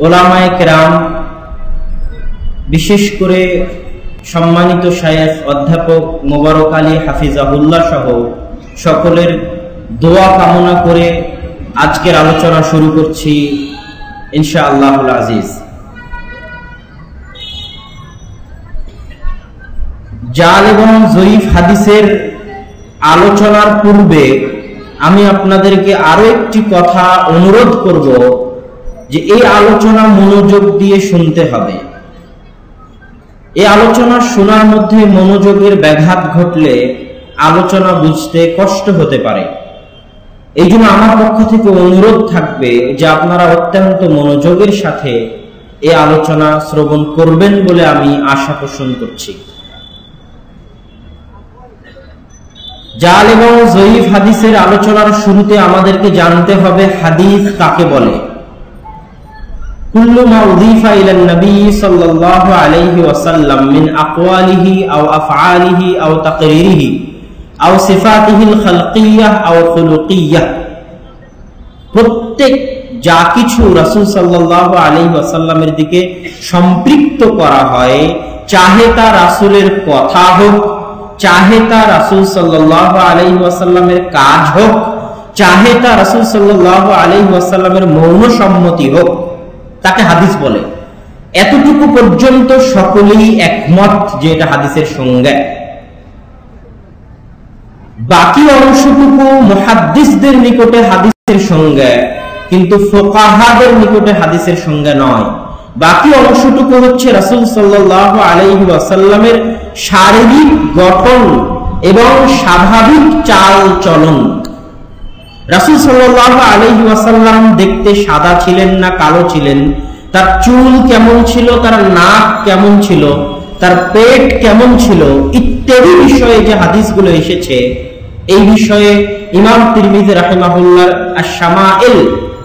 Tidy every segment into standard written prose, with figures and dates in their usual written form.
ওলামায়ে কেরাম, বিশেষ করে সম্মানিত শায়েখ অধ্যাপক মোবারক আলী হাফিজাহুল্লাহ সহ সকলের দোয়া কামনা করে আজকের আলোচনা শুরু করছি ইনশাআল্লাহুল আজিজ। জাল এবং জয়ীফ হাদিসের আলোচনার পূর্বে আমি আপনাদেরকে আরো একটি কথা অনুরোধ করব যে এই আলোচনা মনোযোগ দিয়ে শুনতে হবে। এই আলোচনা শোনার মধ্যে মনোযোগের ব্যাঘাত ঘটলে আলোচনা বুঝতে কষ্ট হতে পারে। এই জন্য আমার পক্ষ থেকে অনুরোধ থাকবে যে আপনারা অত্যন্ত মনোযোগের সাথে এই আলোচনা শ্রবণ করবেন বলে আমি আশা পোষণ করছি। জাল এবং জয়ীফ হাদিসের আলোচনার শুরুতে আমাদেরকে জানতে হবে হাদিস কাকে বলে। কুল্লু মা উযীফা ইলান নবী সাল্লাল্লাহু আলাইহি ওয়াসাল্লাম মিন আকওয়ালিহি আও আফআলিহি আও তাকরীরিহি আও সিফাতিহিল খালকিয়াহ আও খুলুকিয়াহ, প্রত্যেক যা কিছু রাসূল সাল্লাল্লাহু আলাইহি ওয়াসাল্লামের দিকে সম্পৃক্ত করা হয়, চাহে তা রাসূলের কথা হোক, চাহে তা রাসূল সাল্লাল্লাহু আলাইহি ওয়াসাল্লামের কাজ হোক, চাহে তা রাসূল সাল্লাল্লাহু আলাইহি ওয়াসাল্লামের মৌন সম্মতি হোক, তাকে হাদিস বলে। এতটুকু পর্যন্ত সকলেই একমত যে এটা হাদিসের সংজ্ঞা। বাকি অংশটুকু মুহাদ্দিসদের নিকটে হাদিসের সংজ্ঞা, কিন্তু ফুকাহাদের নিকটে হাদিসের সংজ্ঞা নয়। বাকি অংশটুকু হচ্ছে রাসূল সাল্লাল্লাহু আলাইহি ওয়াসাল্লামের শারীরিক গঠন এবং স্বাভাবিক চাল চলন। রাসূল সাল্লাল্লাহু আলাইহি ওয়াসাল্লাম দেখতে সাদা ছিলেন না কালো ছিলেন, তার চুল কেমন ছিল, তার নাক কেমন ছিল, তার পেট কেমন ছিল, ইত্যাদি বিষয়ে যে হাদিসগুলো এসেছে, এই বিষয়ে ইমাম তিরমিজি রাহিমাহুল্লাহর আশ-শামাইল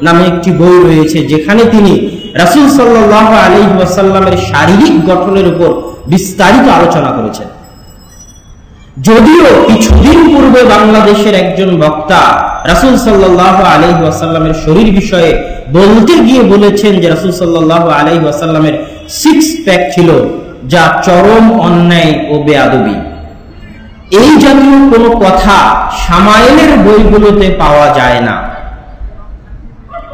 নামে একটি বই রয়েছে, যেখানে তিনি রাসূল সাল্লাল্লাহু আলাইহি ওয়াসাল্লামের শারীরিক গঠনের উপর বিস্তারিত আলোচনা করেছেন। যদিও কিছুদিন পূর্বে বাংলাদেশের একজন বক্তা রাসূল সাল্লাল্লাহু আলাইহি ওয়াসাল্লামের শরীর বিষয়ে বলতে গিয়ে বলেছেন যে রাসূল সাল্লাল্লাহু আলাইহি ওয়াসাল্লামের সিক্স প্যাক ছিল, যা চরম অন্যায় ও বেয়াদবি। এই জাতীয় কোনো কথা শামাইলের বইগুলোতে পাওয়া যায় না।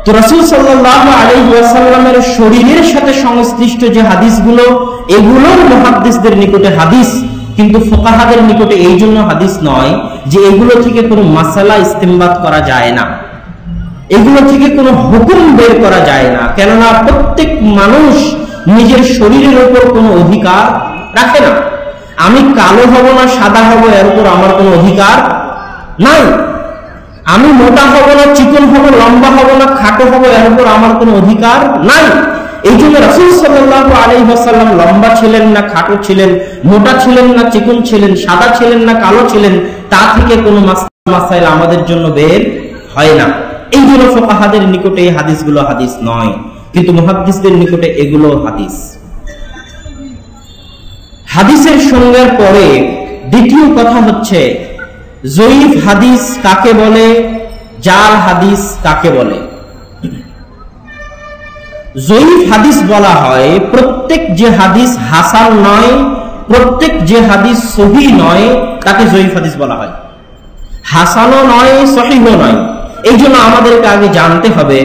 তো রাসূল সাল্লাল্লাহু আলাইহি ওয়াসাল্লামের শরীরের সাথে সংশ্লিষ্ট যে হাদিসগুলো, এগুলো মুহাদ্দিসদের নিকটে হাদিস, কিন্তু ফুকাহাদের নিকটে এই জন্য হাদিস নয় যে এগুলো থেকে কোনো মাসালা ইস্তেমবাত করা যায় না, এগুলো থেকে কোনো হুকুম বের করা যায় না। কেননা প্রত্যেক মানুষ নিজের শরীরের উপর কোনো অধিকার রাখে না। আমি কালো হব না সাদা হব, এর উপর আমার কোনো অধিকার নাই। আমি মোটা হব না চিকন হব, লম্বা হব না খাটো হব, এর উপর আমার কোনো অধিকার নাই। এই জন্য রাসূল সাল্লাল্লাহু আলাইহি ওয়াসাল্লাম লম্বা ছিলেন না খাটো ছিলেন, মোটা ছিলেন না চিকন ছিলেন, সাদা ছিলেন না কালো ছিলেন, তা থেকে কোনো মাসাইল আমাদের জন্য বের হয় না। এই জন্য ফুকাহাদের নিকটে এই হাদিসগুলো হাদিস নয়, কিন্তু মুহাদ্দিসদের নিকটে এগুলো হাদিস। হাদিসের সংজ্ঞার পরে দ্বিতীয় কথা হচ্ছে জয়ীফ হাদিস কাকে বলে, জাল হাদিস কাকে বলে। জয়ীফ হাদিস বলা হয় প্রত্যেক যে হাদিস হাসান নয়, প্রত্যেক যে হাদিস সহিহ নয়, তাকে জয়ীফ হাদিস বলা হয়। হাসানও নয় সহিহও নয়। এই জন্য আমাদেরকে আগে জানতে হবে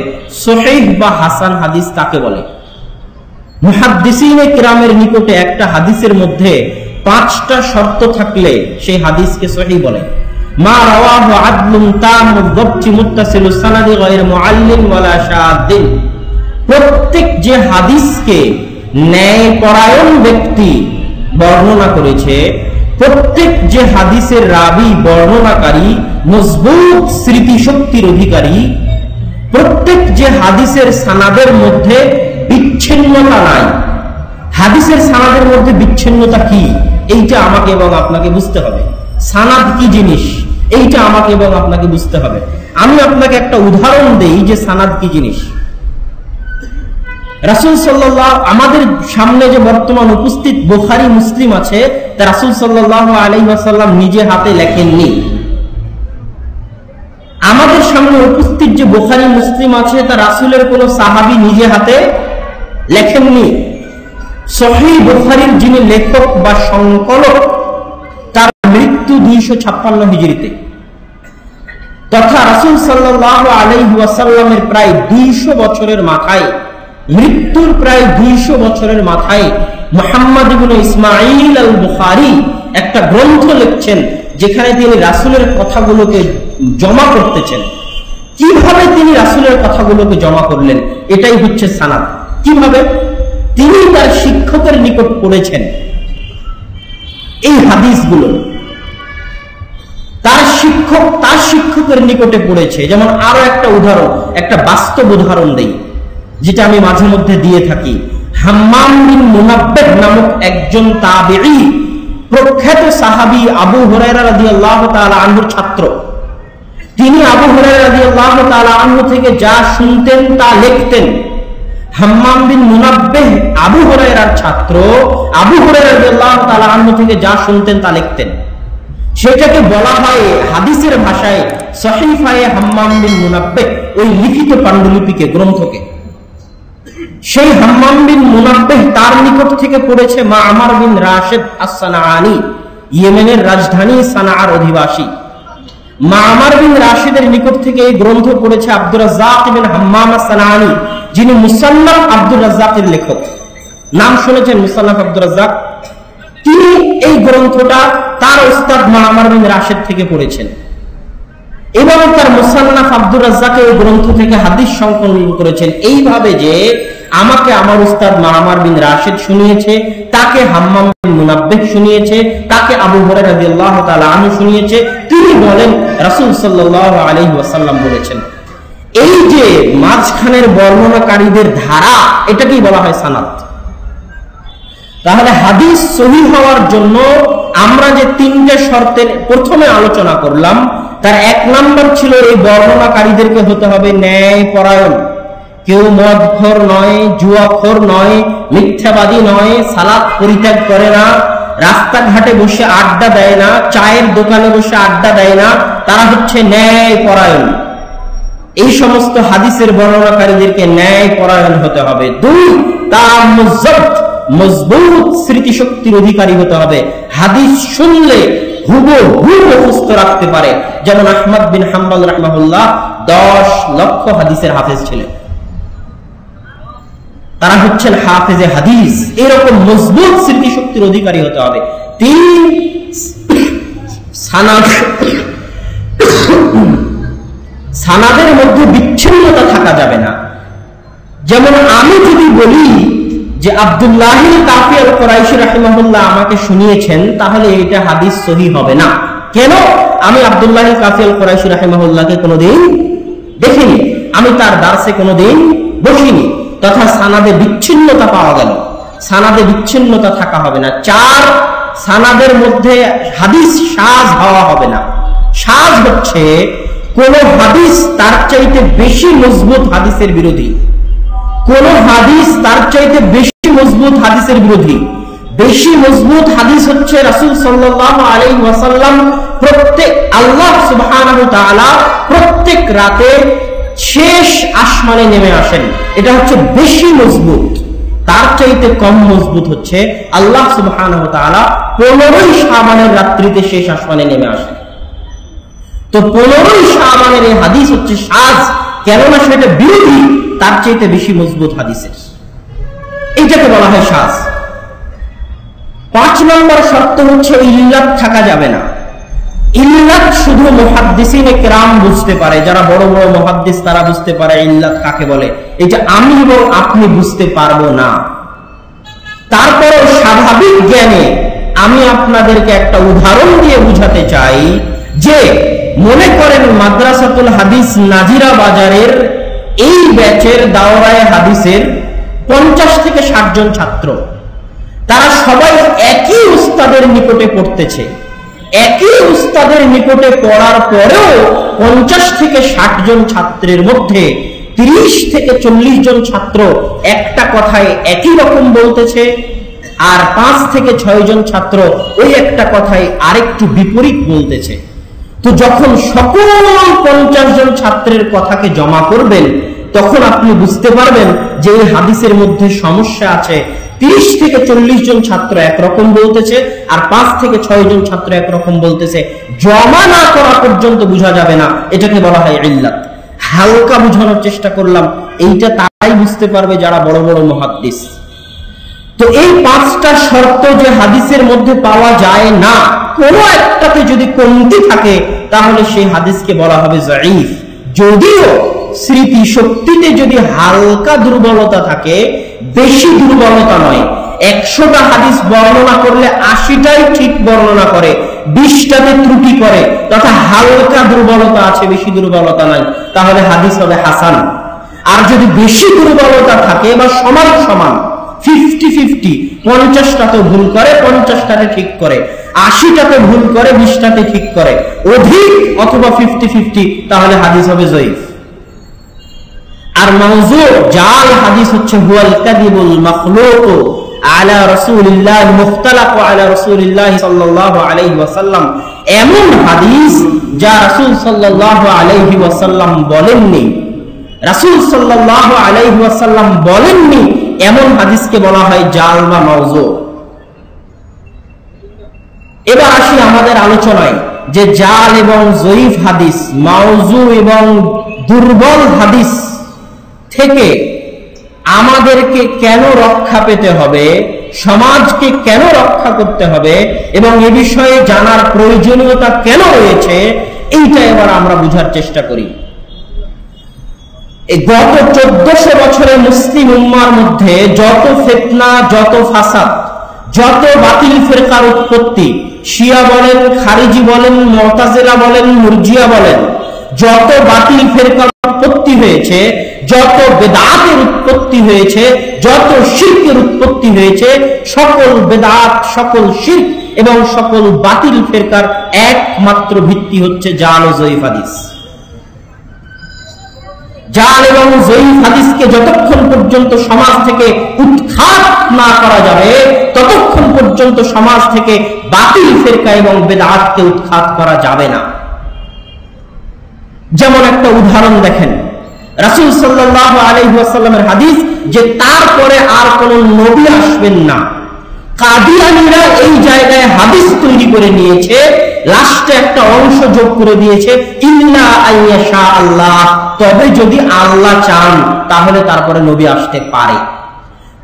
সহিহ বা হাসান হাদিস কাকে বলে। মুহাদ্দিসিনে কিরামের নিকটে একটা হাদিসের মধ্যে 5টা শর্ত থাকলে সেই হাদিসকে সহিহ বলে। মা রাওয়াহু আদলুন তামুদ দাবতি মুত্তাসিলুস সানাদি গায়র মুআল্লিম ওয়ালা শাদ্দিন, প্রত্যেক যে হাদিসকে ন্যায়পরায়ণ ব্যক্তি বর্ণনা করেছে, প্রত্যেক যে হাদিসের রাবি বর্ণনাকারী মজবুত স্মৃতিশক্তির অধিকারী, প্রত্যেক যে হাদিসের সানাদের মধ্যে বিচ্ছিন্নতা নাই। হাদিসের সানাদের মধ্যে বিচ্ছিন্নতা কি, এইটা আমাকে এবং আপনাকে বুঝতে হবে। সানাদ কি জিনিস, এইটা আমাকে এবং আপনাকে বুঝতে হবে। আমি আপনাকে একটা উদাহরণ দেই যে সানাদ কি জিনিস। রাসূল সাল্লাল্লাহু, আমাদের সামনে যে বর্তমান উপস্থিত বুখারী মুসলিম আছে, তা রাসূল সাল্লাল্লাহু আলাইহি ওয়াসাল্লাম নিজে হাতে লেখেননি। আমাদের সামনে উপস্থিত যে বুখারী মুসলিম আছে, তা রাসূলের কোন সাহাবী নিজে হাতে লেখেননি। সহিহ বুখারীর যিনি লেখক বা সংকলক, তার মৃত্যু 256 হিজরিতে, তথা রাসূল সাল্লাল্লাহু আলাইহি ওয়াসাল্লামের প্রায় 200 বছরের মাথায়, মৃত্যুর প্রায় 200 বছরের মাথায় মুহাম্মদ ইবনে ইসমাঈল আল বুখারী একটা গ্রন্থ লিখছেন, যেখানে তিনি রাসূলের কথাগুলোকে জমা করতেছেন। কিভাবে তিনি রাসূলের কথাগুলোকে জমা করলেন, এটাই হচ্ছে সানাদ। কিভাবে? তিনি তার শিক্ষকের নিকট পড়েছেন এই হাদিসগুলো, তার শিক্ষকের নিকটে পড়েছে। যেমন আরো একটা উদাহরণ, একটা বাস্তব উদাহরণ দেই, যেটা আমি মাঝে মধ্যে দিয়ে থাকি। হাম্মাম বিন মুনাব্বিহ নামক একজন তাবিঈ, প্রখ্যাত সাহাবী আবু হুরায়রা রাদিয়াল্লাহু তাআলা আনহুর ছাত্র। তিনি আবু হুরায়রা রাদিয়াল্লাহু তাআলা আনহু থেকে যা শুনতেন তা লিখতেন। হাম্মাম বিন মুনাব্বিহ আবু হুরায়রার ছাত্র, আবু হুরায়রা রাদিয়াল্লাহু তাআলা আনহু থেকে যা শুনতেন তা লিখতেন। সেটাকে বলা হয় হাদিসের ভাষায় সহিফায়ে হাম্মাম বিন মুনাব্বিহ, ওই লিখিত পান্ডুলিপিকে, গ্রন্থকে। সেই হাম্মাম বিন মুনাব্বিহ তার নিকট থেকে পড়েছে মা'মার বিন রাশিদ আস-সানাআনী, ইয়েমেনের রাজধানী সানাআর অধিবাসী। মা'মার বিন রাশিদের নিকট থেকে এই গ্রন্থ পড়েছে আব্দুর রাজ্জাক বিন হাম্মাম আস-সানাআনী, যিনি মুসান্নাফ আব্দুর রাজ্জাকের লেখক। নাম শুনেছেন মুসান্নাফ আব্দুর রাজ্জাক? তিনি এই গ্রন্থটা তার উস্তাদ মা'মার বিন রাশিদ থেকে পড়েছেন এবং তার মুসান্নাফ আব্দুর রাজ্জাক এই গ্রন্থ থেকে হাদিস সংকলন করেছেন এইভাবে যে আমাকে আমার উস্তাদ মা'মার বিন রাশিদ শুনিয়েছে, তাকে হাম্মাম বিন মুনাব্বিহ শুনিয়েছে, তাকে আবু হুরায়রা রাদিয়াল্লাহু তাআলা আনহু শুনিয়েছে। তিনি বলেন রাসূল সাল্লাল্লাহু আলাইহি ওয়াসাল্লাম বলেছেন। এই যে মাঝখানের বর্ণনাকারীদের ধারা, এটাকেই বলা হয় সানাদ। তাহলে হাদিস সহিহ হওয়ার জন্য আমরা যে তিনটে শর্তের প্রথমে আলোচনা করলাম, তার এক নাম্বার ছিল এই বর্ণনাকারীদেরকে হতে হবে ন্যায়পরায়ণ। কেউ মদখোর নয়, জুয়াখোর নয়, মিথ্যাবাদী নয়, সালাত পরিত্যাগ করে না, রাস্তাঘাটে বসে আড্ডা দেয় না, চায়ের দোকানে বসে আড্ডা দেয় না, তারা হচ্ছে ন্যায়পরায়ণ। এই সমস্ত হাদিসের বর্ণনাকারীদেরকে ন্যায়পরায়ণ হতে হবে। দুই, তার মজবুত স্মৃতিশক্তির অধিকারী হতে হবে, হাদিস শুনলে হুবহু মুখস্থ রাখতে পারে। যেমন আহমদ বিন হাম্বল রাহমাহুল্লাহ 10 লক্ষ হাদিসের হাফেজ ছিলেন, তারা হচ্ছেন হাফেজে হাদিস। এরকম মজবুত স্মৃতিশক্তির অধিকারী হতে হবে। তিন, সানাদের মধ্যে বিচ্ছিন্নতা থাকা যাবে না। যেমন আমি যদি বলি যে আব্দুল্লাহ কাফি আল কুরাইশি রাহিমাহুল্লাহ আমাকে শুনিয়েছেন, তাহলে এটা হাদিস সহিহ হবে না। কেন? আমি আব্দুল্লাহ কাফি আল কুরাইশি রাহিমাহুল্লাহকে কোনোদিন দেখিনি, আমি তার দার্সে কোনোদিন বসিনি, তথা সানাদে বিচ্ছিন্নতা পাওয়া গেল। সানাদে বিচ্ছিন্নতা থাকা হবে না। 4, সানাদের মধ্যে হাদিস শায হওয়া হবে না। শায হচ্ছে কোন হাদিস তার চাইতে বেশি মজবুত হাদিসের বিরোধী, কোন হাদিস তার চাইতে বেশি মজবুত হাদিসের বিরোধী। বেশি মজবুত হাদিস হচ্ছে রাসূল সাল্লাল্লাহু আলাইহি ওয়াসাল্লাম আল্লাহ সুবহানাহু ওয়া তাআলা প্রত্যেক রাতে শেষ আসমানে নেমে আসেন, এটা হচ্ছে বেশি মজবুত। তার চাইতে কম মজবুত হচ্ছে আল্লাহ সুবহানাহু ওয়া তাআলা 15ই শাবানের রাত্রিতে শেষ আসমানে নেমে আসেন। তো 15ই শাবানের এই হাদিস হচ্ছে শায, কেননা সেটা বিরোধী তার চাইতে বেশি মজবুত হাদিসের, এইটাকে বলা হয় শায। 5 নম্বর শর্ত হচ্ছে ইল্লাত থাকা যাবে না। ইল্লাত শুধু মুহাদ্দিসিনে কেরাম বুঝতে পারে, যারা বড় বড় মুহাদ্দিস তারা বুঝতে পারে ইল্লাত কাকে বলে, এটা আমি এবং আপনি বুঝতে পারবো না। তারপর স্বাভাবিক জ্ঞানে আমি আপনাদেরকে একটা উদাহরণ দিয়ে বুঝাতে চাই যে মনে করেন মাদ্রাসাতুল হাদিস নাজিরা বাজারের এই ব্যাচের দাওরায়ে হাদিসের 50 থেকে 60 জন ছাত্র, তারা সবাই একই উস্তাদের নিকটে পড়তেছে। একই উস্তাদের নিকটে পড়ার পরেও 50 থেকে 60 জন ছাত্রের মধ্যে 30 থেকে 40 জন ছাত্র একটা কথায় একই রকম বলতেছে, আর 5 থেকে 6 জন ছাত্র ওই একটা কথায় আরেকটু বিপরীত বলতেছে। তো যখন সকল 50 জন ছাত্রের কথাকে জমা করবেন, তখন আপনি বুঝতে পারবেন যে এই হাদিসের মধ্যে সমস্যা আছে, 30 থেকে 40 জন ছাত্র একরকম বলতেছে আর 5 থেকে 6 জন ছাত্র একরকম বলতেছে, জমা না করা পর্যন্ত বোঝা যাবে না, এটাকে বলা হয় ইল্লাত। হালকা বোঝানোর চেষ্টা করলাম, এইটা তাই বুঝতে পারবে যারা বড় বড় মুহাদ্দিস। তো এই 5টা শর্ত যে হাদিসের মধ্যে পাওয়া যায় না, কোনো একটাতে যদি কমতি থাকে তাহলে সেই হাদিসকে বলা হবে যায়ীফ। যদিও স্মৃতি শক্তিতে যদি হালকা দুর্বলতা থাকে, বেশি দুর্বলতা নয়, 100টা হাদিস বর্ণনা করলে 80টাই ঠিক বর্ণনা করে, 20টাতে ত্রুটি করে, তথা হালকা দুর্বলতা আছে, বেশি দুর্বলতা নাই, তাহলে হাদিস হবে হাসান। আর যদি বেশি দুর্বলতা থাকে বা সমান সমান 50-50, 50টাতে ভুল করে, 50টাতে ঠিক করে, 80টাতে ভুল করে, 20টাতে ঠিক করে, অধিক অথবা 50-50, তাহলে হাদিস হবে যায়ীফ। আর মাউযু জাল হাদিস হচ্ছে হুয়াল কাযিবুল মাখলুক আলা রাসূলিল্লাহ মুখতালাকু আলা রাসূলিল্লাহ সাল্লাল্লাহু আলাইহি ওয়াসাল্লাম, এমন হাদিস যা রাসূল সাল্লাল্লাহু আলাইহি ওয়াসাল্লাম বলেননি, রাসূল সাল্লাল্লাহু আলাইহি ওয়াসাল্লাম বলেননি, এমন হাদিসকে বলা হয় জাল বা মাউযু। এবার আসি আমাদের আলোচনায় যে জাল এবং যায়ীফ হাদিস, মাউযু এবং দুর্বল হাদিস থেকে আমাদেরকে কেন রক্ষা পেতে হবে, সমাজকে কেন রক্ষা করতে হবে এবং এ বিষয়ে জানার প্রয়োজনীয়তা কেন রয়েছে, এইটা এবার আমরা বুঝার চেষ্টা করি। এই গত 1400 বছরের মুসলিম উম্মার মধ্যে যত ফিতনা, যত ফাসাদ, যত বাতিল ফিরকার উৎপত্তি, শিয়া বলেন, খারিজি বলেন, মুতাজিলা বলেন, মুরজিয়া বলেন, যত বাতিল ফিরকার উৎপত্তি হয়েছে, যত বেদাতের উৎপত্তি হয়েছে, যত শিরকের উৎপত্তি হয়েছে, সকল বেদাত, সকল শিরক এবং সকল বাতিল ফিরকার একমাত্র ভিত্তি হচ্ছে জাল ও যায়ীফ হাদিস। জাল এবং যায়ীফ হাদিসকে যতক্ষণ পর্যন্ত সমাজ থেকে উৎখাত না করা যাবে, ততক্ষণ পর্যন্ত সমাজ থেকে বাতিল ফিরকা এবং বেদাতকে উৎখাত করা যাবে না। যেমন একটা উদাহরণ দেখেন, রাসূল সাল্লাল্লাহু আলাইহি ওয়াসাল্লামের হাদিস যে তারপরে আর কোন নবী আসবেন না। কাদিয়ানীরা এই জায়গায় হাদিস তৈরি করে নিয়েছে, লাস্টে একটা অংশ যোগ করে দিয়েছে, ইল্লা আইয়াশা আল্লাহ, তবে যদি আল্লাহ চান তাহলে তারপরে নবী আসতে পারে।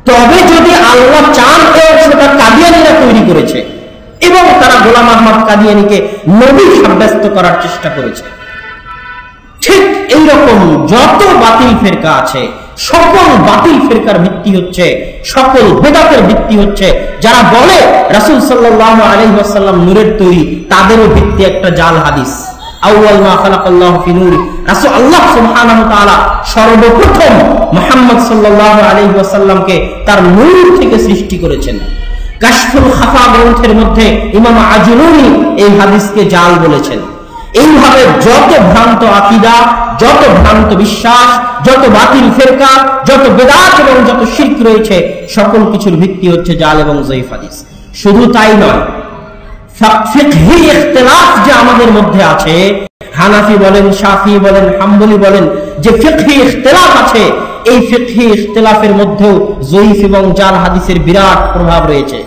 তবে যদি আল্লাহ চান, এই অংশটা কাদিয়ানীরা তৈরি করেছে এবং তারা গোলাম আহমদ কাদিয়ানীকে নবী সাব্যস্ত করার চেষ্টা করেছে। ঠিক এইরকম যত বাতিল ফিরকা আছে, সকল বাতিল ফিরকার ভিত্তি হচ্ছে, সকল বেদাতের ভিত্তি হচ্ছে, যারা বলে রাসূল সাল্লাল্লাহু আলাইহি ওয়াসাল্লাম নূরের তৈরি, তাদেরও ভিত্তি একটা জাল হাদিস। আউয়াল মা খালাকাল্লাহু ফি নূরি, রাসূল আল্লাহ সুবহানাহু ওয়া তাআলা সর্বপ্রথম মুহাম্মদ সাল্লাল্লাহু আলাইহি ওয়াসাল্লামকে তার নূর থেকে সৃষ্টি করেছেন। কাশফুল খাফা গ্রন্থের মধ্যে ইমাম আজলুনি এই হাদিসকে জাল বলেছেন। এইভাবে যত ভ্রান্ত আকীদা, যত ভ্রান্ত বিশ্বাস, যত বাতিল ফিরকা, যত বেদাত এবং যত শিরক রয়েছে, সকল কিছুর ভিত্তি হচ্ছে জাল এবং যায়ীফ হাদিস। শুধু তাই নয়, ফিকহি ইখতিলাফ যে আমাদের মধ্যে আছে, হানাফি বলেন, শাফি বলেন, হাম্বলি বলেন, যে ফিকহি ইখতিলাফ আছে, এই ফিকহি ইখতিলাফের মধ্যেও যায়ীফ এবং জাল হাদিসের বিরাট প্রভাব রয়েছে।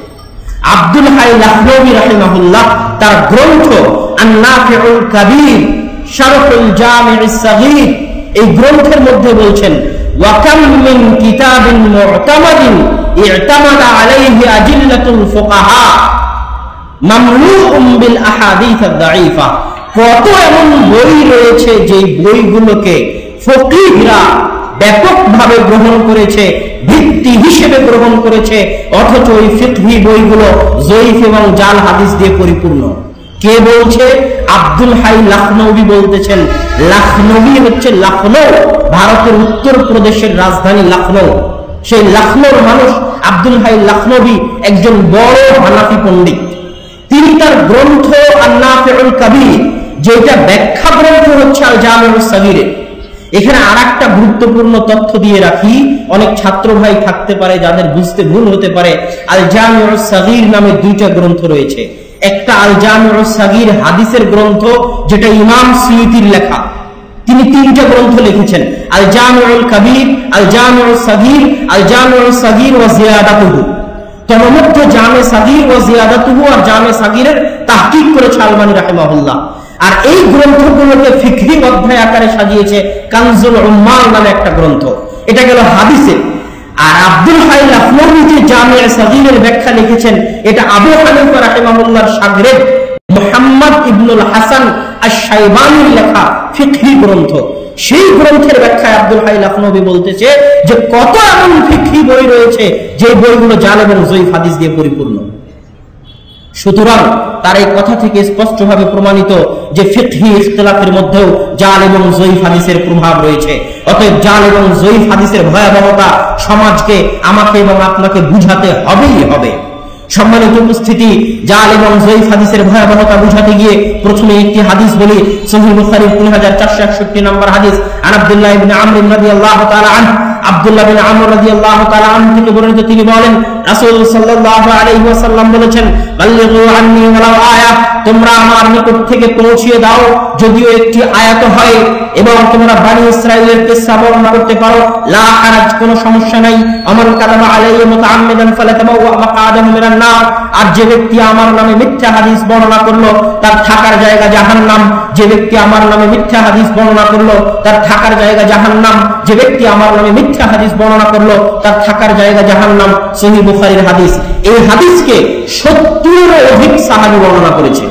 আব্দুল হাই লাখনবী রাহিমাহুল্লাহ তার গ্রন্থ আন-নাফিউল কাবীর শারহুল জামিউস সাগীর, এই গ্রন্থের মধ্যে বলছেন, ওয়া কাম মিন কিতাবিন মু'তামাদিন ই'তামাদা আলাইহি আজিল্লাতুল ফুকাহা মামলুউম বিল আহাদিস আদ-দাঈফা, কত এমন বই রয়েছে যে বইগুলোকে ফকিহরা ব্যাপকভাবে গ্রহণ করেছে, ভিত্তি হিসেবে গ্রহণ করেছে, অথচ ওই ফিকহি বইগুলো যায়ীফ এবং জাল হাদিস দিয়ে পরিপূর্ণ। কে বলছে? আব্দুল হাই লাখনবী বলতেছেন। লাখনবী হচ্ছে লখনৌ, ভারতের উত্তর প্রদেশের রাজধানী লখনৌ। সেই লখনৌর মানুষ আব্দুল হাই লাখনবী একজন বড় হানাফি পণ্ডিত। তিনি তার গ্রন্থ আন-নাফিউল কাবীর, যেটা ব্যাখ্যা গ্রন্থ হচ্ছে আল জামিউস সাগীর। এখানে আরেকটা গুরুত্বপূর্ণ তথ্য দিয়ে রাখি, অনেক ছাত্র ভাই থাকতে পারে যাদের বুঝতে ভুল হতে পারে। আল জামিউস সাগীর নামে দুইটা গ্রন্থ রয়েছে। একটা আল জামিউস সাগীর হাদিসের গ্রন্থ, যেটা ইমাম সুয়ুতির লেখা, তিনি 3টা গ্রন্থ লিখেছেন। আল জামিউল কবির, আল জামিউস সাগীর, আল জামিউস সাগীর ওয়া জিয়াদাতুহু। তন্মধ্যে জামে সাগীর ওয়া জিয়াদাতুহু আর জামে সাগীরের তাহকিক করেছে আলবানী রাহিমাহুল্লাহ। আর এই গ্রন্থগুলোকে ফিকহি অধ্যায় আকারে সাজিয়েছে কানজুল উম্মাল নামে একটা গ্রন্থ। এটা গেল হাদিসের। আর আব্দুল হাই লাখনবী যে জামে সাগীরের ব্যাখ্যা লিখেছেন, এটা আবু হানিফা রাহিমাহুল্লাহর শাগরেদ মুহাম্মদ ইবনুল হাসান আশ-শাইবানির লেখা ফিকহি গ্রন্থ। সেই গ্রন্থের ব্যাখ্যায় আব্দুল হাই লাখনবী বলতেছে যে কত এমন ফিকহি বই রয়েছে যে বইগুলো জাল এবং যঈফ হাদিস দিয়ে পরিপূর্ণ। সুতরাং তার এই কথা থেকে স্পষ্টভাবে প্রমাণিত যে ফিকহি ইখতিলাফের মধ্যেও জাল এবং যঈফ হাদিসের প্রভাব রয়েছে। অতএব জাল এবং যঈফ হাদিসের ভয়াবহতা সমাজকে, আমাকে এবং আপনাকে বুঝাতে হবেই হবে। সম্মানিত উপস্থিতি, জাল এবং যঈফ হাদিসের ভয়াবহতা বুঝাতে গিয়ে প্রথমে একটি হাদিস বলি। সহিহ বুখারীর 3461 নম্বর হাদিস। আন আব্দুল্লাহ ইবনে আমর রাদিয়াল্লাহু তাআলা আনহু, আব্দুল্লাহ বিন আমর রাদিয়াল্লাহু তাআলা আনহু থেকে বর্ণিত, তিনি বলেন রাসূল সাল্লাল্লাহু আলাইহি ওয়াসাল্লাম বলেছেন, বাল্লিগু আন্নী ওয়ালাউ আয়া, তোমরা আমার নিকট থেকে পৌঁছিয়ে দাও যদিও একটি আয়াত হয়, এবং তোমরা বনি ইসরাঈলের কিসসা বর্ণনা করতে পারো, লা হারাজ, কোনো সমস্যা নাই। আমান কাযাবা আলাইহি মুতাআম্মিদান ফালাতাবাওয়া মাকআদাহু মিনান নার, আর যে ব্যক্তি আমার নামে মিথ্যা হাদিস বর্ণনা করলো তার থাকার জায়গা জাহান্নাম। যে ব্যক্তি আমার নামে মিথ্যা হাদিস বর্ণনা করলো তার থাকার জায়গা জাহান্নাম। যে ব্যক্তি আমার নামে মিথ্যা হাদিস বর্ণনা করলো তার থাকার জায়গা জাহান্নাম। সহিহ বুখারীর হাদিস। এই হাদিসকে 70-এরও অধিক সাহাবী বর্ণনা করেছে।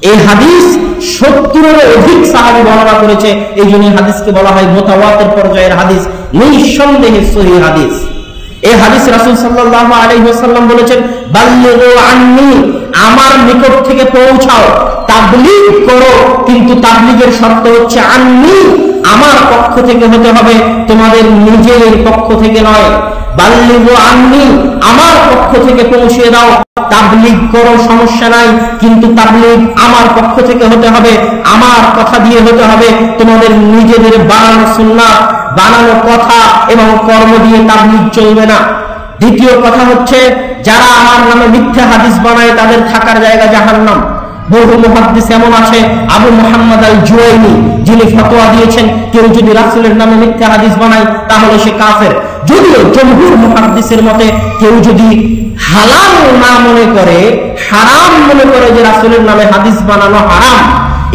এই হাদিস 70-এরও অধিক সাহাবী বর্ণনা করেছে। এই জন্য হাদিসকে বলা হয় মুতাওয়াতির পর্যায়ের হাদিস, নিঃসন্দেহে সহিহ হাদিস। এই হাদিস রাসূল সাল্লাল্লাহু আলাইহি ওয়াসাল্লাম বলেছেন, বাল্লিগু আন্নী, আমার নিকট থেকে পৌঁছাও, তাবলীগ করো, কিন্তু তাবলীগের শর্ত হচ্ছে আন্নী, আমার পক্ষ থেকে হতে হবে, তোমাদের নিজের পক্ষ থেকে নয়। বাল্লিগু আন্নী, আমার পক্ষ থেকে পৌঁছে দাও, তাবলীগ করো, সমস্যা নাই, কিন্তু তাবলীগ আমার পক্ষ থেকে হতে হবে, আমার কথা দিয়ে হতে হবে, তোমাদের নিজেদের বানানো সুন্নাত, বানানো কথা এবং কর্ম দিয়ে তাবলীগ চলবে না। দ্বিতীয় কথা হচ্ছে, যারা আমার নামে মিথ্যা হাদিস বানায় তাদের থাকার জায়গা জাহান্নাম। বহু মুহাদ্দিস এমন আছে, আবু মুহাম্মদ আল জুওয়াইনি, যিনি ফতোয়া দিয়েছেন কেউ যদি রাসূলের নামে মিথ্যা হাদিস বানায় তাহলে সে কাফের। যদিও জমহুর মুহাদ্দিসের মতে কেউ যদি হালাল না মনে করে, হারাম মনে করে যে রাসূলের নামে হাদিস বানানো হারাম,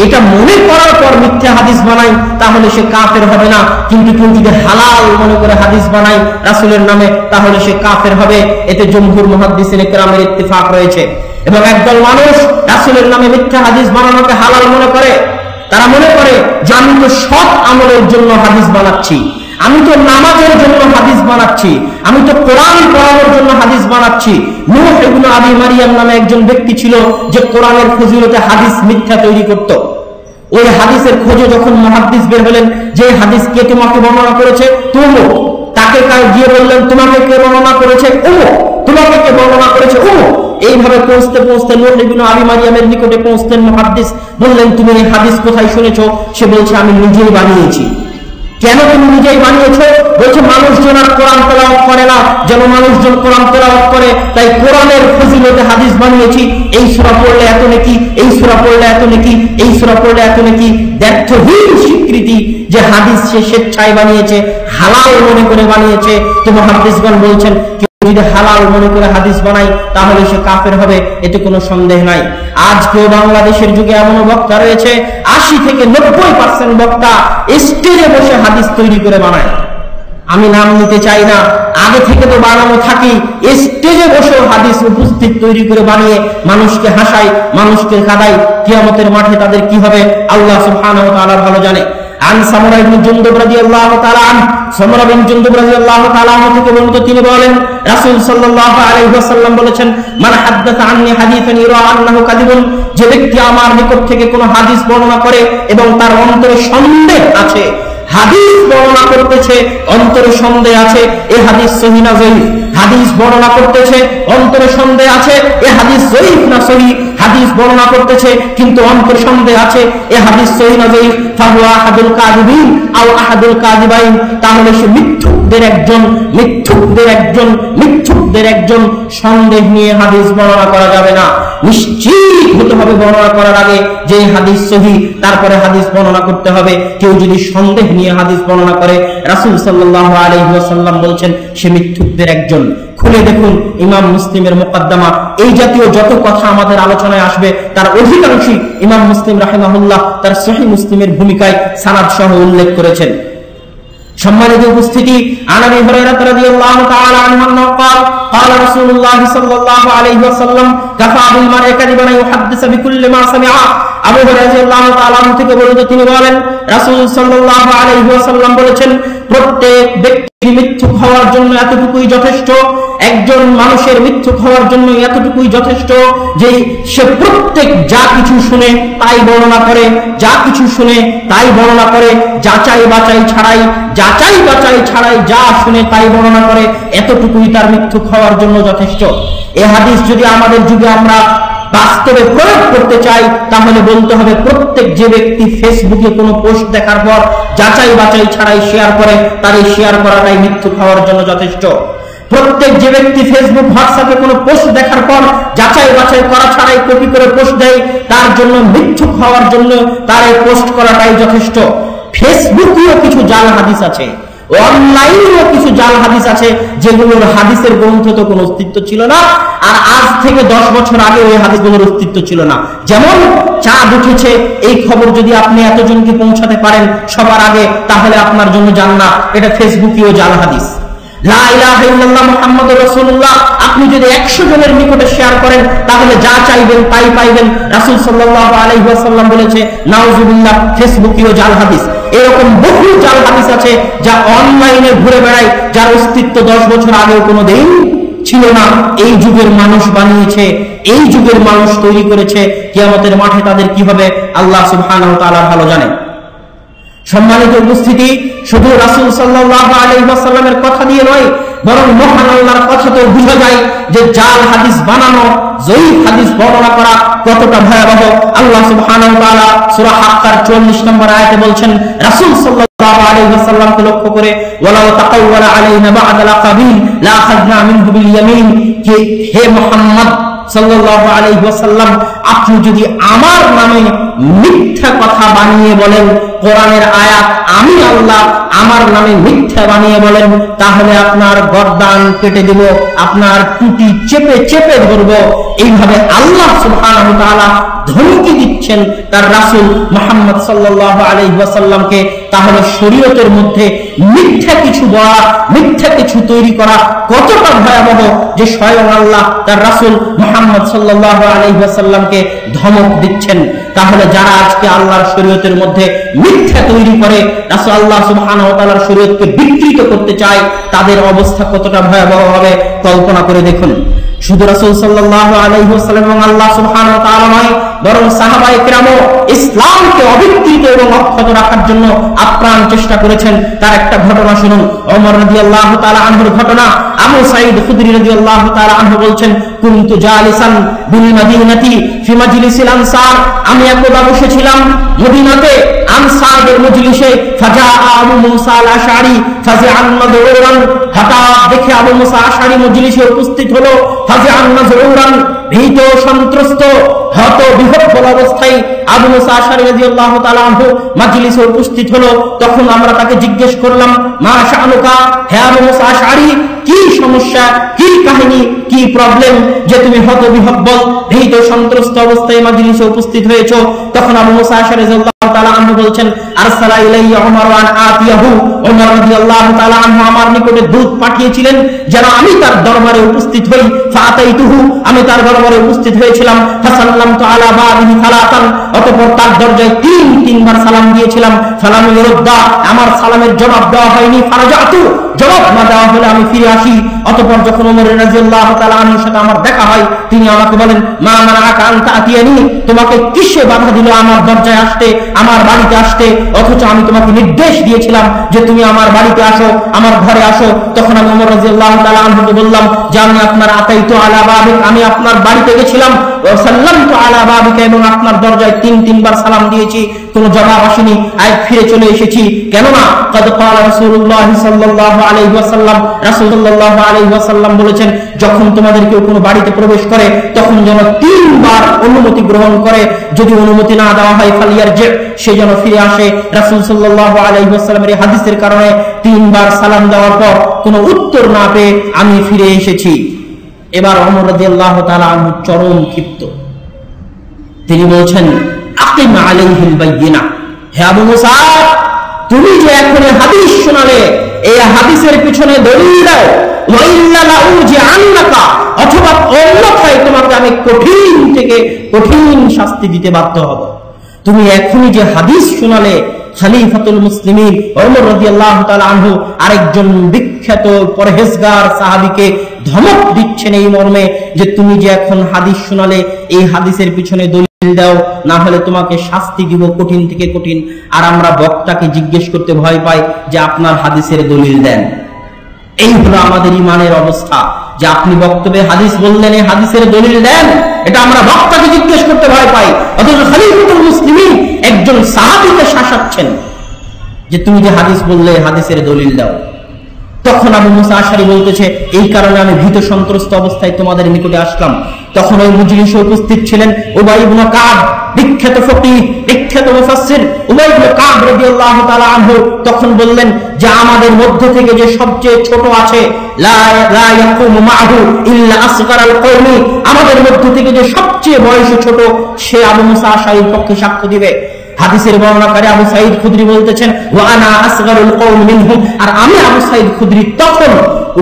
এটা মনে করার পর মিথ্যা হাদিস বানায় তাহলে সে কাফের হবে না। কিন্তু কেউ যদি হালাল মনে করে হাদিস বানায় রাসূলের নামে তাহলে সে কাফের হবে। এতে জমহুর মুহাদ্দিসিনে কেরামের ইত্তেফাক রয়েছে। এবং একদল মানুষ রাসূলের নামে মিথ্যা হাদিস বানানোকে হালাল মনে করে। তারা মনে করে যে আমি তো সৎ আমলের জন্য হাদিস বানাচ্ছি, আমি তো নামাজের জন্য হাদিস বানাচ্ছি, আমি তো কোরআন পড়ানোর জন্য হাদিস বানাচ্ছি। নূহ ইবনে আবি মারিয়াম নামে একজন ব্যক্তি ছিল যে কোরআনের ফজিলতে হাদিস মিথ্যা তৈরি করত। ওই হাদিসের খোঁজে যখন মুহাদ্দিস বের হলেন যে হাদিস কে তোমাকে বর্ণনা করেছে, তুমি তাকে গিয়ে বললেন তোমাকে কে বর্ণনা করেছে, তোমাকে কে বর্ণনা করেছে। এইভাবে পৌঁছতে পৌঁছতে নূহ ইবনে আবি মারিয়ামের নিকটে পৌঁছলেন মুহাদ্দিস। বললেন তুমি এই হাদিস কোথায় শুনেছো? সে বলছে আমি নিজেই বানিয়েছি। কেন তুমি নিজেই বানিয়েছো? বলছে মানুষজন আর কোরআন তেলাওয়াত করে না, যেন মানুষজন কোরআন তেলাওয়াত করে, তাই কোরআনের ফজিলতে হাদিস বানিয়েছি। এই সূরা পড়লে এত নেকি, এই সূরা পড়লে এত নেকি, এই সূরা পড়লে এত নেকি। ব্যর্থহীন স্বীকৃতি যে হাদিস সে স্বেচ্ছায় বানিয়েছে, হালাল মনে করে বানিয়েছে। তো মুহাদ্দিসগণ বলছেন যদি হালাল মনে করে হাদিস বানাই তাহলে সে কাফের হবে, এতে কোনো সন্দেহ নাই। আজকেও বাংলাদেশের যুগে এমন বক্তা রয়েছে 80 থেকে 90% বক্তা স্টেজে বসে হাদিস তৈরি করে বানায়। আমি নাম নিতে চাই না, আগে থেকে তো বানানো থাকি, স্টেজে বসে হাদিস উপস্থিত তৈরি করে বানিয়ে মানুষকে হাসায়, মানুষকে কাঁদায়। কিয়ামতের মাঠে তাদের কি হবে আল্লাহ সুবহানাহু ওয়া তাআলা ভালো জানে। আন সামরা ইবনে জুনদুব রাদিয়াল্লাহু তাআলা আনহু, সামরা বিন জুনদুব রাদিয়াল্লাহু তাআলা আনহু থেকে বর্ণিত, তিনি বলেন রাসূল সাল্লাল্লাহু আলাইহি ওয়াসাল্লাম বলেছেন, মান হাদাসা আন্নী হাদিসান ইরা আন্নাহু কাযিবুন, যে ব্যক্তি আমার নিকট থেকে কোনো হাদিস বর্ণনা করে এবং তার অন্তরে সন্দেহ আছে, হাদিস বর্ণনা করতেছে অন্তরে সন্দেহ আছে, এ হাদিস সহিহ না যঈফ, হাদিস বর্ণনা করতেছে অন্তরে সন্দেহ আছে, এ হাদিস যঈফ না সহিহ, হাদিস বর্ণনা করতেছে কিন্তু অন্তরে সন্দেহ আছে, এ হাদিস সহিহ না যঈফ, ফাহুয়া আহাদুল কাযিবিন আও আহাদুল কাযিবাইন, তাহলে সে মিথ্যুকদের একজন, মিথ্যুকদের একজন, মিথ্যুকদের মিথ্যুকদের একজন সন্দেহ নিয়ে হাদিস বর্ণনা করা যাবে না। নিশ্চিত হতে হবে বর্ণনা করার আগে যে হাদিস সহিহ, তারপরে হাদিস বর্ণনা করতে হবে। কেউ যদি সন্দেহ নিয়ে হাদিস বর্ণনা করে, রাসূল সাল্লাল্লাহু আলাইহি ওয়াসাল্লাম বলছেন সে মিথ্যুকদের একজন। খুলে দেখুন ইমাম মুসলিমের মুকদ্দমা, এই জাতীয় যত কথা আমাদের আলোচনায় আসবে তার অধিকাংশই ইমাম মুসলিম রাহিমাহুল্লাহ তার সহিহ মুসলিমের ভূমিকায় সানাদ সহ উল্লেখ করেছেন। সম্মানিত উপস্থিতি, আন আবি হুরায়রা রাদিয়াল্লাহু তাআলা আনহু قال قال رسول الله صلى الله عليه وسلم كفى بالمرء كذبا يحدث بكل ما سمع। আবু হুরায়রা রাদিয়াল্লাহু তাআলা থেকে বর্ণিত, তিনি বলেন রাসূল সাল্লাল্লাহু আলাইহি ওয়াসাল্লাম বলেছেন, প্রত্যেক ব্যক্তির মিথ্যুক হওয়ার জন্য এতটুকুই যথেষ্ট, একজন মানুষের মিথ্যুক হওয়ার জন্য এতটুকুই যথেষ্ট যে সে প্রত্যেক যা কিছু শুনে তাই বর্ণনা করে, যা কিছু শুনে তাই বর্ণনা করে, যাচাই বাছাই ছাড়াই যা শুনে তাই বর্ণনা করে, এতটুকুই তার মিথ্যুক হওয়ার জন্য যথেষ্ট। এই হাদিস যদি আমাদের যুগে আমরা বাস্তবে প্রয়োগ করতে চাই, তাহলে বলতে হবে প্রত্যেক যে ব্যক্তি ফেসবুকে কোনো পোস্ট দেখার পর যাচাই বাছাই ছাড়াই শেয়ার করে, তার এই শেয়ার করাটাই মিথ্যুক হওয়ার জন্য যথেষ্ট। প্রত্যেক যে ব্যক্তি ফেসবুক হোয়াটসঅ্যাপে কোনো পোস্ট দেখার পর যাচাই বাছাই করা ছাড়াই কপি করে পোস্ট দেয়, তার জন্য মিথ্যুক হওয়ার জন্য তার এই পোস্ট করাটাই যথেষ্ট। ফেসবুকেও কিছু জাল হাদিস আছে, অনলাইনেও কিছু জাল হাদিস আছে, যেগুলোর হাদিসের গ্রন্থ তো কোনো অস্তিত্ব ছিল না, আর আজ থেকে 10 বছর আগে ওই হাদিসগুলোর অস্তিত্ব ছিল না। যেমন চাঁদ উঠেছে এই খবর যদি আপনি এতজনকে পৌঁছাতে পারেন সবার আগে, তাহলে আপনার জন্য জান্নাত। এটা ফেসবুকেও জাল হাদিস। লা ইলাহা ইল্লাল্লাহ মুহাম্মাদুর রাসূলুল্লাহ আপনি যদি 100 জনের নিকটে শেয়ার করেন, তাহলে যা চাইবেন তাই পাইবেন। রাসূল সাল্লাল্লাহু আলাইহি ওয়াসাল্লাম বলেছে, নাউযুবিল্লাহ, ফেসবুকেও জাল হাদিস। এরকম বহু জাল হাদিস আছে যা অনলাইনে ঘুরে বেড়ায়, যার অস্তিত্ব 10 বছর আগেও কোনোদিন ছিল না। এই যুগের মানুষ বানিয়েছে, এই যুগের মানুষ তৈরি করেছে। কিয়ামতের মাঠে তাদের কি হবে আল্লাহ সুবহানাহু ওয়া তাআলা ভালো জানেন। সম্মানিত উপস্থিতি, শুধু রাসূল সাল্লাল্লাহু আলাইহি ওয়াসাল্লামের কথা দিয়ে নয়, বরং মহান আল্লাহর কথাতেও বোঝা যায় যে জাল হাদিস বানানো, যঈফ হাদিস বর্ণনা করা কতটা ভয়াবহ। আল্লাহ সুবহানাহু ওয়া তাআলা সূরা হাক্কার 44 নম্বর আয়াতে বলছেন রাসূল সাল্লাল্লাহু আলাইহি ওয়াসাল্লামকে লক্ষ্য করে, ওয়ালাউ তাকাওয়ালা আলাইনা বা'দা লাকাবিল লা আখাযনা মিনহু বিল ইয়ামিন, যে হে মুহাম্মদ সাল্লাল্লাহু আলাইহি ওয়াসাল্লাম, আপনি যদি আমার নামে মিথ্যা কথা বানিয়ে বলেন, কোরআনের আয়াত আমি আল্লাহ আমার নামে মিথ্যা বানিয়ে বলেন, তাহলে আপনার গর্দান কেটে দেব, আপনার টুটি চেপে চেপে ধরব। এইভাবে আল্লাহ সুবহানাহু ওয়া তাআলা ধমকি দিচ্ছেন তার রাসূল মুহাম্মদ সাল্লাল্লাহু আলাইহি ওয়াসাল্লামকে। তাহলে শরীয়তের মধ্যে মিথ্যা কিছু বলা, মিথ্যা কিছু তৈরি করা কতটা ভয়াবহ যে স্বয়ং আল্লাহ তার রাসূল মুহাম্মদ সাল্লাল্লাহু আলাইহি ওয়াসাল্লামকে ধমক দিচ্ছেন। তাহলে যারা আজকে আল্লাহর শরীয়তের মধ্যে মিথ্যা তৈরি করে, রাসূল আল্লাহ সুবহানাহু ওয়া তাআলার শরীয়তকে বিকৃত করতে চায়, তাদের অবস্থা কতটা ভয়াবহ হবে কল্পনা করে দেখুন। শুধু রাসূল সাল্লাল্লাহু আলাইহি ওয়াসাল্লাম এবং আল্লাহ সুবহানাহু ওয়া তাআলা নয়, বরং সাহাবায়ে কেরামও ইসলামকে অবিকৃত এবং অক্ষত রাখার জন্য আপ্রাণ চেষ্টা করেছেন। তার একটা ঘটনা শুনুন, ওমর রাদিয়াল্লাহু তাআলা আনহুর ঘটনা। আবু সাঈদ খুদরি রাদিয়াল্লাহু তাআলা আনহু বলছেন, কুনতু জালিসান বিল মাদিনাতি ফি মাজলিসিল আনসার, আমি একদা বসেছিলাম মদিনাতে আনসারদের মজলিসে, ফাজা আবু মুসা আল আশআরী ফাজিআন মাদউরান, হঠাৎ দেখে আবু মুসা আশআরী মজলিসে উপস্থিত হলো, ফাজিআন মাদউরান, ভীত সন্ত্রস্ত হত বিহ্বল অবস্থায় আবু মুসা আশআরী রাদিয়াল্লাহু তাআলা আনহু মজলিসে উপস্থিত হলো। তখন আমরা তাকে জিজ্ঞেস করলাম, মা শানুকা, হে আবু মুসা আশআরী, কি সমস্যা, কি কাহিনী, কি প্রবলেম যে তুমি হত বিহ্বল ভীত সন্ত্রস্ত অবস্থায় মজলিসে উপস্থিত হয়েছো? তখন আবু মুসা আশআরী রাদিয়াল্লাহু তাআলা আনহু বলছেন, আরসালা ইলাইয়া উমর ওয়ান আতিয়াহু, উমর রাদিয়াল্লাহু তাআলা আনহু আমার নিকটে দূত পাঠিয়েছিলেন যেন আমি তার দরবারে উপস্থিত হই। ফাতাইতুহু, আমি তার দরবারে উপস্থিত হয়েছিলাম। ফাসাল্লামতু আলা বাবিহি সালাতান, অতঃপর তার দরজায় তিনবার সালাম দিয়েছিলাম। সালাম ইউরদ্দা, আমার সালামের জবাব দেওয়া হয়নি। ফারাজাতু, জবাব না দেওয়া হলে আমি ফিরে আসি। অতঃপর যখন ওমর রাদিয়াল্লাহু তাআলা আনহুর সাথে আমার দেখা হয়, তিনি আমাকে বলেন, মা মানাকা আন তাতিয়ানি, তোমাকে কিসে বাধা দিল আমার দরজায় আসতে, আমার বাড়িতে আসতে, অথচ আমি তোমাকে নির্দেশ দিয়েছিলাম যে তুমি আমার বাড়িতে আসো, আমার ঘরে আসো। তখন আমি ওমর রাদিয়াল্লাহু তাআলা আনহুকে বললাম যে আমি আপনার আতাইতু আলা বাবিক, আমি আপনার বাড়িতে গেছিলাম, ওয়া সাল্লামতু আলা বাবিক, এবং আপনার দরজায় তিনবার সালাম দিয়েছি, কোনো জবাব আসেনি, আজ ফিরে চলে এসেছি। কেননা قد قال رسول الله صلى الله عليه وسلم, রাসূল সাল্লাল্লাহু আলাইহি ওয়াসাল্লাম বলেছেন, যখন তোমাদের কেউ কোনো বাড়িতে প্রবেশ করে তখন যেন 3 বার অনুমতি গ্রহণ করে, যদি অনুমতি না দেওয়া হয় ফালিয়ারজি, সে যেন ফিরে আসে। রাসূল সাল্লাল্লাহু আলাইহি ওয়াসাল্লামের এই হাদিসের কারণে 3 বার সালাম দেওয়ার পর কোনো উত্তর না পেয়ে আমি ফিরে এসেছি। এবার ওমর রাদিয়াল্লাহু তাআলা আনহু চরম ক্ষিপ্ত, তিনি বলছেন আকিম আলাইহিল বাইয়িনা, হে আবু মুসা, তুমি যে এখন হাদিস শোনালে, এই হাদিসের পিছনে দলিল দাও, ওয়া ইল্লা লাউজিআন্নাকা, অথবা অন্যথায় তোমাকে আমি কঠিন থেকে কঠিন শাস্তি দিতে বাধ্য হব। তুমি এখনই যে হাদিস শোনালে, খলিফাতুল মুসলিমিন ওমর রাদিয়াল্লাহু তাআলা আনহু আরেকজন বিখ্যাত পরহেজগার সাহাবীকে ধমক দিচ্ছেন এই মর্মে যে তুমি যে এখন হাদিস শোনালে, এই হাদিসের পিছনে দলিল দাও, না হলে তোমাকে শাস্তি দিব কঠিন থেকে কঠিন। আর আমরা বক্তাকে জিজ্ঞেস করতে ভয় পাই যে আপনার হাদিসের দলিল দেন। এই হলো আমাদের ঈমানের অবস্থা, যে আপনি বক্তব্যে হাদিস বললেন, এই হাদিসের দলিল দেন, এটা আমরা বক্তাকে জিজ্ঞেস করতে ভয় পাই। অথচ খলিফাতুল মুসলিমিন একজন সাহাবীকে শাসাচ্ছেন যে তুমি যে হাদিস বললে, হাদিসের দলিল দাও। তখন আবু মুসা আশআরী বলতেছে, এই কারণে আমি ভীত সন্ত্রস্ত অবস্থায় তোমাদের নিকটে আসলাম। তখন ওই মজলিসে উপস্থিত ছিলেন উবাই ইবনে কাব, বিখ্যাত ফকিহ, বিখ্যাত মুফাসসির উবাই ইবনে কাব রাদিয়াল্লাহু তাআলা আনহু। তখন বললেন যে আমাদের মধ্য থেকে যে সবচেয়ে ছোট আছে, লা ইয়াকুমু মাআহু ইল্লা আসগারাল কওমি, আমাদের মধ্য থেকে যে সবচেয়ে বয়সে ছোট, সে আবু মুসা আশআরীর পক্ষে সাক্ষ্য দিবে। হাদিসের বর্ণনাকারী আবু সাঈদ খুদরি বলতেছেন, ওয়া আনা আসগারুল কওম মিনহুম, আর আমি আবু সাঈদ খুদরি তখন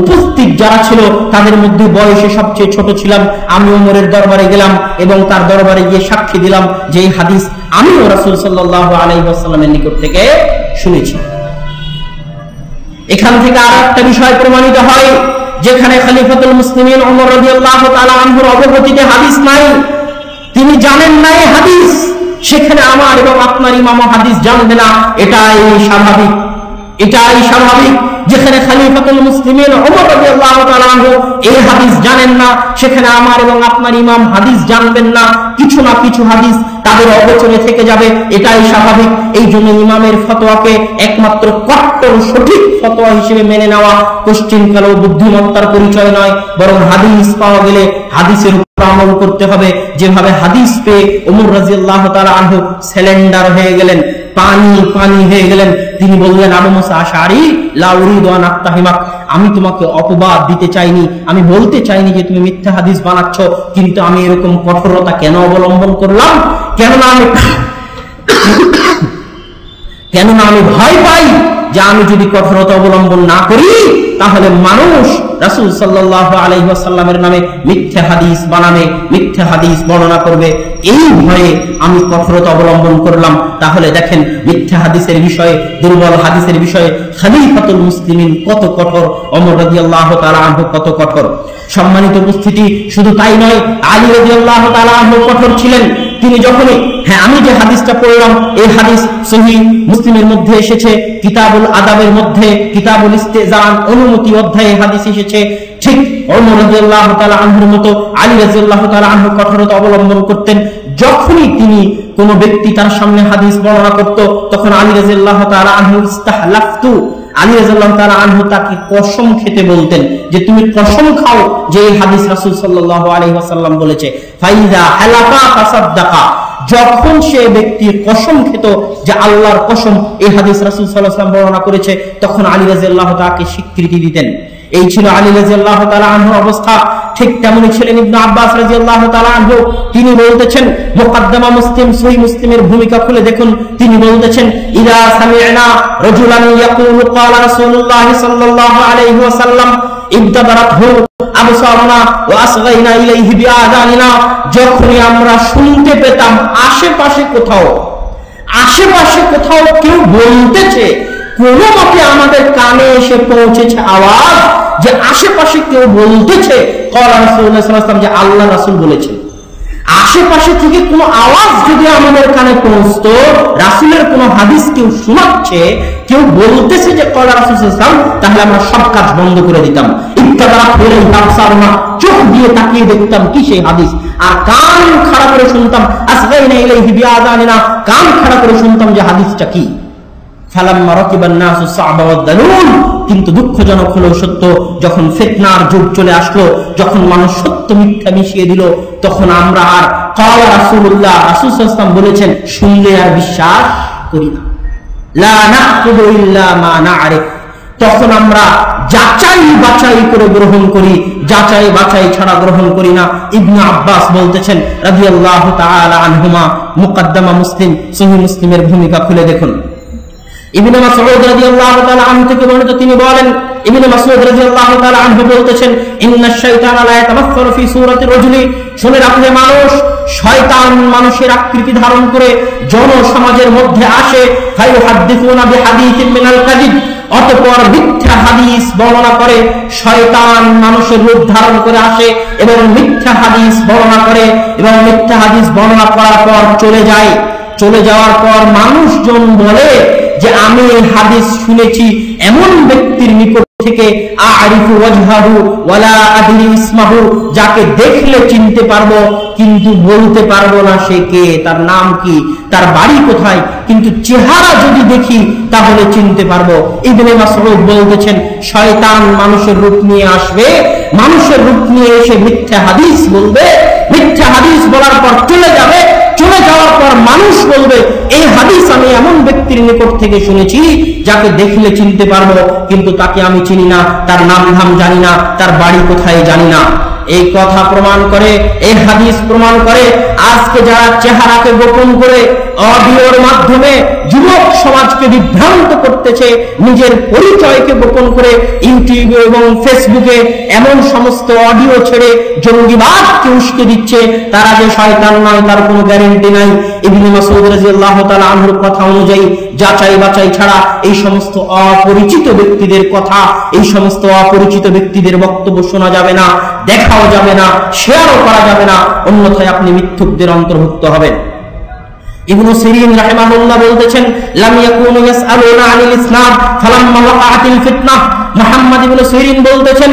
উপস্থিত যারা ছিল তাদের মধ্যে বয়সে সবচেয়ে ছোট ছিলাম। আমি ওমরের দরবারে গেলাম এবং তার দরবারে গিয়ে সাক্ষী দিলাম যে এই হাদিস আমি রাসূল সাল্লাল্লাহু আলাইহি ওয়াসাল্লামের নিকট থেকে শুনেছি। এখান থেকে আরেকটা বিষয় প্রমাণিত হয়, যেখানে খলিফাতুল মুসলিমিন ওমর রাদিয়াল্লাহু তাআলা আনহুর অবগতিতে হাদিস নাই, তিনি জানেন না এই হাদিস, সেখানে আমার এবং আপনার ইমাম হাদিস জানবে না, এটাই স্বাভাবিক, এটাই স্বাভাবিক। যেখানে খলিফাতুল মুসলিমিন ওমর রাদিয়াল্লাহু তাআলা আনহু এই হাদিস জানেন না, সেখানে আমার এবং আপনার ইমাম হাদিস জানবেন না, কিছু না কিছু হাদিস তাদের অগোচরে থেকে যাবে, এটাই স্বাভাবিক। এই জন্য ইমামের ফতোয়াকে একমাত্র কট্টর সঠিক ফতোয়া হিসেবে মেনে নেওয়া পশ্চিমকালেও বুদ্ধিমত্তার পরিচয় নয়, বরং হাদিস পাওয়া গেলে হাদিসের উপর আমল করতে হবে। যেভাবে হাদিস পেয়ে ওমর রাদিয়াল্লাহু তাআলা আনহু সিলিন্ডার হয়ে গেলেন, পানি হয়ে গেলেন। তিনি বললেন, আবু মুসা আশআরী, লা উরিদু আন আত্তাহিমাক, আমি তোমাকে অপবাদ দিতে চাইনি, আমি বলতে চাইনি যে তুমি মিথ্যা হাদিস বানাচ্ছ, কিন্তু আমি এরকম কঠোরতা কেন অবলম্বন করলাম? কেননা আমি ভয় পাই যে আমি যদি কঠোরতা অবলম্বন না করি তাহলে মানুষ রাসূল সাল্লাল্লাহু আলাইহি ওয়াসাল্লামের নামে মিথ্যা হাদিস বানাবে, মিথ্যা হাদিস বর্ণনা করবে। এই ভয়ে আমি কঠোরতা অবলম্বন করলাম। তাহলে দেখেন মিথ্যা হাদিসের বিষয়ে, দুর্বল হাদিসের বিষয়ে খলিফাতুল মুসলিমিন কত কঠোর, ওমর রাদিয়াল্লাহু তাআলা আনহু কত কঠোর। সম্মানিত উপস্থিতি, শুধু তাই নয়, আলী রাদিয়াল্লাহু তাআলা আনহু কঠোর ছিলেন। তিনি যখনই, আমি যে হাদিসটা পড়লাম এই হাদিস সহিহ মুসলিমের মধ্যে এসেছে, কিতাবুল আদাবের মধ্যে কিতাবুল ইস্তেজান অনুমতি অধ্যায়ে হাদিস এসেছে। ঠিক ওমর রাদিয়াল্লাহু তাআলা আনহুর মতো আলী রাদিয়াল্লাহু তাআলা আনহু কঠোরতা অবলম্বন করতেন। যখনই তিনি কোন ব্যক্তি তার সামনে হাদিস বর্ণনা করত, তখন আলী রাদিয়াল্লাহু তাআলা আনহু ইস্তাহলাফতু, আলী রাদিয়াল্লাহু তাআলা আনহু তাকে কসম খেতে বলতেন যে তুমি কসম খাও যে এই হাদিস রাসূল সাল্লাল্লাহু আলাইহি ওয়াসাল্লাম বলেছে। ফাইদা হালাফা তাসাদদাকা, যখন সে ব্যক্তি কসম খেত যে আল্লাহর কসম এই হাদিস রাসূল সাল্লাল্লাহু আলাইহি ওয়াসাল্লাম বর্ণনা করেছে, তখন আলী রাদিয়াল্লাহু তাআলাকে স্বীকৃতি দিতেন। এই ছিল আলী রাদিয়াল্লাহু তাআলা আনহুর অবস্থা। ঠিক তেমনি ছিলেন ইবনে আব্বাস রাদিয়াল্লাহু তাআলা আনহু। তিনি বলতেছেন, মুকদ্দমা মুসলিম সহিহ মুসলিমের ভূমিকা খুলে দেখুন, তিনি বলতেছেন, ইদা সামি'না রাজুলান ইয়াকুলু ক্বালা রাসূলুল্লাহ সাল্লাল্লাহু আলাইহি ওয়াসাল্লাম ইবতাদারাতহু আবসারনা ওয়া আসগাইনা ইলাইহি বিআযানিনা, যখনই আমরা শুনতে পেতাম আশেপাশে কোথাও কেউ বলতেছে, কোন মতে আমাদের কানে এসে পৌঁছেছে আওয়াজ যে আশেপাশে কেউ বলতেছে ক্বালা রাসূলুল্লাহ সাল্লাল্লাহু আলাইহি ওয়াসাল্লাম, যে আল্লাহ রাসূল বলেছেন। আশেপাশে থেকে কোনো আওয়াজ যদি আমাদের কানে পৌঁছতো, রাসূলের কোনো হাদিস কেউ শোনাচ্ছে, কেউ বলতেছে যে ক্বালা রাসূল সাল্লাল্লাহু আলাইহি ওয়াসাল্লাম, তাহলে আমরা সব কাজ বন্ধ করে দিতাম। ইত্তাবা ফিল আবসারনা, চোখ দিয়ে তাকিয়ে দেখতাম কি সেই হাদিস, আর কান খাড়া করে শুনতাম। আসগাইনা ইলাইহি বিআযানিনা, কান খাড়া করে শুনতাম যে হাদিসটা কি। ফালাম্মা রাকিবান নাসু সা'বা ওয়াদ দালুল, কিন্তু দুঃখজনক হলো সত্য, যখন ফিতনার যুগ চলে আসলো, যখন মানুষ সত্য মিথ্যা মিশিয়ে দিল, তখন আমরা আর ক্বালা রাসূলুল্লাহ, রাসূল সাল্লাল্লাহু আলাইহি ওয়াসাল্লাম বলেছেন শুনলে আর বিশ্বাস করি না। লা নাকুদু ইল্লা মা না'রিফ, তখন আমরা যাচাই বাছাই করে গ্রহণ করি, যাচাই বাছাই ছাড়া গ্রহণ করি না। ইবনে আব্বাস বলতেছেন রাদিয়াল্লাহু তাআলা আনহুমা, মুকদ্দমা মুসলিম, সহিহ মুসলিমের ভূমিকা খুলে দেখুন। ইবনে মাসউদ রাদিয়াল্লাহু তাআলা আনহু থেকে বর্ণিত, তিনি বলেন, ইবনে মাসউদ রাদিয়াল্লাহু তাআলা আনহু বলতেছেন, ইন্নাশ শাইতানা লা ইয়াতামাসসালু ফি সূরাতি রাজুলি, শুনে রাখলে মানুষ, শয়তান মানুষের আকৃতি ধারণ করে জনসমাজের মধ্যে আসে, ফায়ুহাদ্দিসুনা বিহাদিসিন মিনাল কাযিব, অতঃপর মিথ্যা হাদিস বর্ণনা করে। শয়তান মানুষের রূপ ধারণ করে আসে এবং মিথ্যা হাদিস বর্ণনা করে, এবং মিথ্যা হাদিস বর্ণনা করার পর চলে যায়। চলে যাওয়ার পর মানুষজন বলে যে আমি এই হাদিস শুনেছি এমন ব্যক্তির নিকট থেকে, আরিফু ওয়াজহাহু ওয়ালা আদরি ইসমাহু, যাকে দেখলে চিনতে পারবো কিন্তু বলতে পারবো না সে কে, তার নাম কি, তার বাড়ি কোথায়, কিন্তু চেহারা যদি দেখি তাহলে চিনতে পারবো। ইবনে মাসউদ বলতেছেন শয়তান মানুষের রূপ নিয়ে আসবে, মানুষের রূপ নিয়ে এসে মিথ্যা হাদিস বলবে, মিথ্যা হাদিস বলার পর চলে যাবে, চলে যাওয়ার পর মানুষ বলবে এই হাদিস আমি এমন ব্যক্তির নিকট থেকে শুনেছি যাকে দেখলে চিনতে পারবো কিন্তু তাকে আমি চিনি না, তার নাম ধাম জানি না, তার বাড়ি কোথায় জানি না। এই কথা প্রমাণ করে, এই হাদিস প্রমাণ করে, আজকে যারা চেহারাকে গোপন করে অডিওর মাধ্যমে যুবক সমাজকে বিভ্রান্ত করতেছে, নিজের পরিচয়কে গোপন করে ইউটিউবে এবং ফেসবুকে এমন সমস্ত অডিও ছেড়ে জঙ্গিবাদকে উস্কে দিচ্ছে, তারা যে শয়তান নয় তার কোনো গ্যারান্টি নাই। ইবনে মাসউদ রাদিয়াল্লাহু তাআলা আনহুর কথা অনুযায়ী যাচাই বাছাই ছাড়া এই সমস্ত অপরিচিত ব্যক্তিদের কথা, এই সমস্ত অপরিচিত ব্যক্তিদের বক্তব্য শোনা যাবে না, দেখাও যাবে না, শেয়ারও করা যাবে না, অন্যথায় আপনি মিথ্যুকদের অন্তর্ভুক্ত হবেন। ইবনে সিরিন রাহিমাহুল্লাহ বলতেছেন, লাম ইয়াকুনু ইয়াসআলুনা আনিল ইসলাম ফালাম্মা ওয়াকাআতিল ফিতনাহ। মুহাম্মদ ইবনে সিরিন বলতেছেন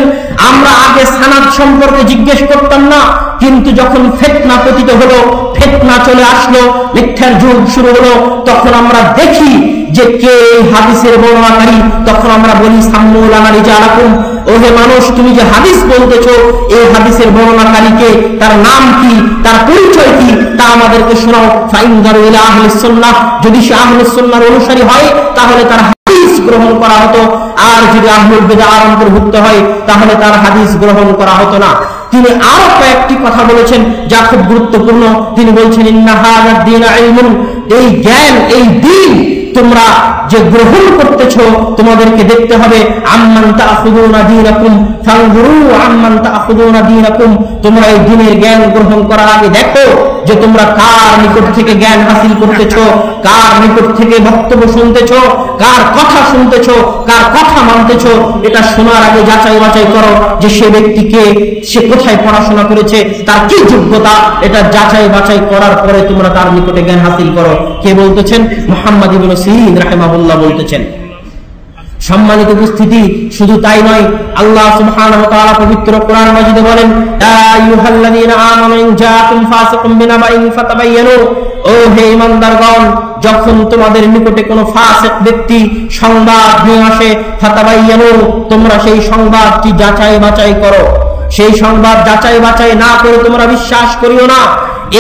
আমরা আগে সানাদ সম্পর্কে জিজ্ঞেস করতাম না, কিন্তু যখন ফিতনা পতিত হলো, ফিতনা চলে আসলো, মিথ্যার যুগ শুরু হলো, তখন আমরা দেখি যে কে এই হাদিসের বর্ণনাকারী, তখন আমরা বলি সাম্মু লানা রিজালাকুম, ওহে মানুষ তুমি যে হাদিস বলতেছো এই হাদিসের বর্ণনাকারীকে, তার নাম কি, তার পরিচয় কি, তা আমাদেরকে শোনাও। ফাইনদারু ইলা আহলিস সুন্নাহ, যদি সে আহলুস সুন্নাহর অনুসারী হয় তাহলে তার হাদিস গ্রহণ করা হতো, আর যদি আহলুল বিদআর অন্তর্ভুক্ত হয় তাহলে তার হাদিস গ্রহণ করা হতো না। তিনি আরো কয়েকটি কথা বলেছেন যা খুব গুরুত্বপূর্ণ। তিনি বলছেন ইন্না হাযাদ দীন ইলমুন, এই জ্ঞান, এই দ্বীন তোমরা যে গ্রহণ করতেছো তোমাদেরকে দেখতে হবে। আম্মান তাখুদুনা দীনাকুম ফানজুরু আম্মান তাখুদুনা দীনাকুম, তোমরা এই দ্বীনের জ্ঞান গ্রহণ করার আগে দেখো যে তোমরা কার নিকট থেকে জ্ঞান হাসিল করতেছো, কার নিকট থেকে বক্তব্য শুনতেছো, কার কথা শুনতেছো, কার কথা মানতেছো। এটা শোনার আগে যাচাই বাছাই করো যে সে ব্যক্তিকে, সে কোথায় পড়াশোনা করেছে, তার কি যোগ্যতা, এটা যাচাই বাছাই করার পরে তোমরা তার নিকটে জ্ঞান হাসিল করো। কে বলতেছেন? মুহাম্মদ ইবনে সিরিন রাহিমাহুল্লাহ বলতেছেন। সম্মানিত উপস্থিতি, শুধু তাই নয়, আল্লাহ সুবহানাহু ওয়া তাআলা পবিত্র কোরআন মাজিদে বলেন, ইয়া আইয়ুহাল্লাযীনা আমানু ইন জাআকুম ফাসিকুম বিনাবাইন ফাতাবায়ানু, ও হে ঈমানদারগণ, যখন তোমাদের নিকটে কোনো ফাসিক ব্যক্তি সংবাদ নিয়ে আসে, ফাতাবায়ানু, তোমরা সেই সংবাদটি যাচাই বাছাই করো। সেই সংবাদ যাচাই বাছাই না করে তোমরা বিশ্বাস করিও না।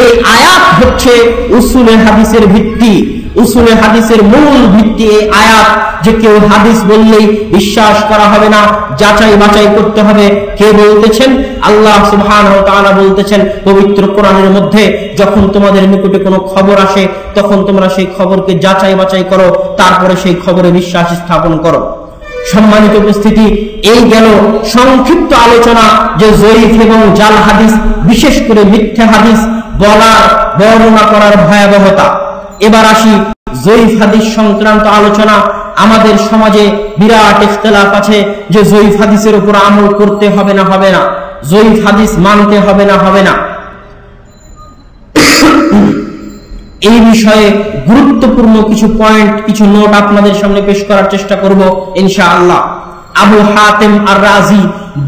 এই আয়াত হচ্ছে উসুলে হাদিসের ভিত্তি, উসুলে হাদিসের মূল ভিত্তি এই আয়াত, যে কেউ হাদিস বললেই বিশ্বাস করা হবে না, যাচাই বাছাই করতে হবে। কে বলতেছেন? আল্লাহ সুবহানাহু ওয়া তাআলা বলতেছেন পবিত্র কোরআনের মধ্যে, যখন তোমাদের নিকটে কোনো খবর আসে তখন তোমরা সেই খবরকে যাচাই বাছাই করো, তারপরে সেই খবরে বিশ্বাস স্থাপন করো। সম্মানিত উপস্থিতি, এই গেল সংক্ষিপ্ত আলোচনা যে জয়ীফ এবং জাল হাদিস, বিশেষ করে মিথ্যা হাদিস বলার, বর্ণনা করার ভয়াবহতা। এবার আসি জয়ীফ হাদিস সংক্রান্ত আলোচনা। আমাদের সমাজে বিরাট ইখতিলাফ আছে যে জয়ীফ হাদিসের উপর আমল করতে হবে না হবে না, জয়ীফ হাদিস মানতে হবে না হবে না। এই বিষয়ে গুরুত্বপূর্ণ কিছু পয়েন্ট, কিছু নোট আপনাদের সামনে পেশ করার চেষ্টা করব ইনশাআল্লাহ। আবু হাতেম আর রাজি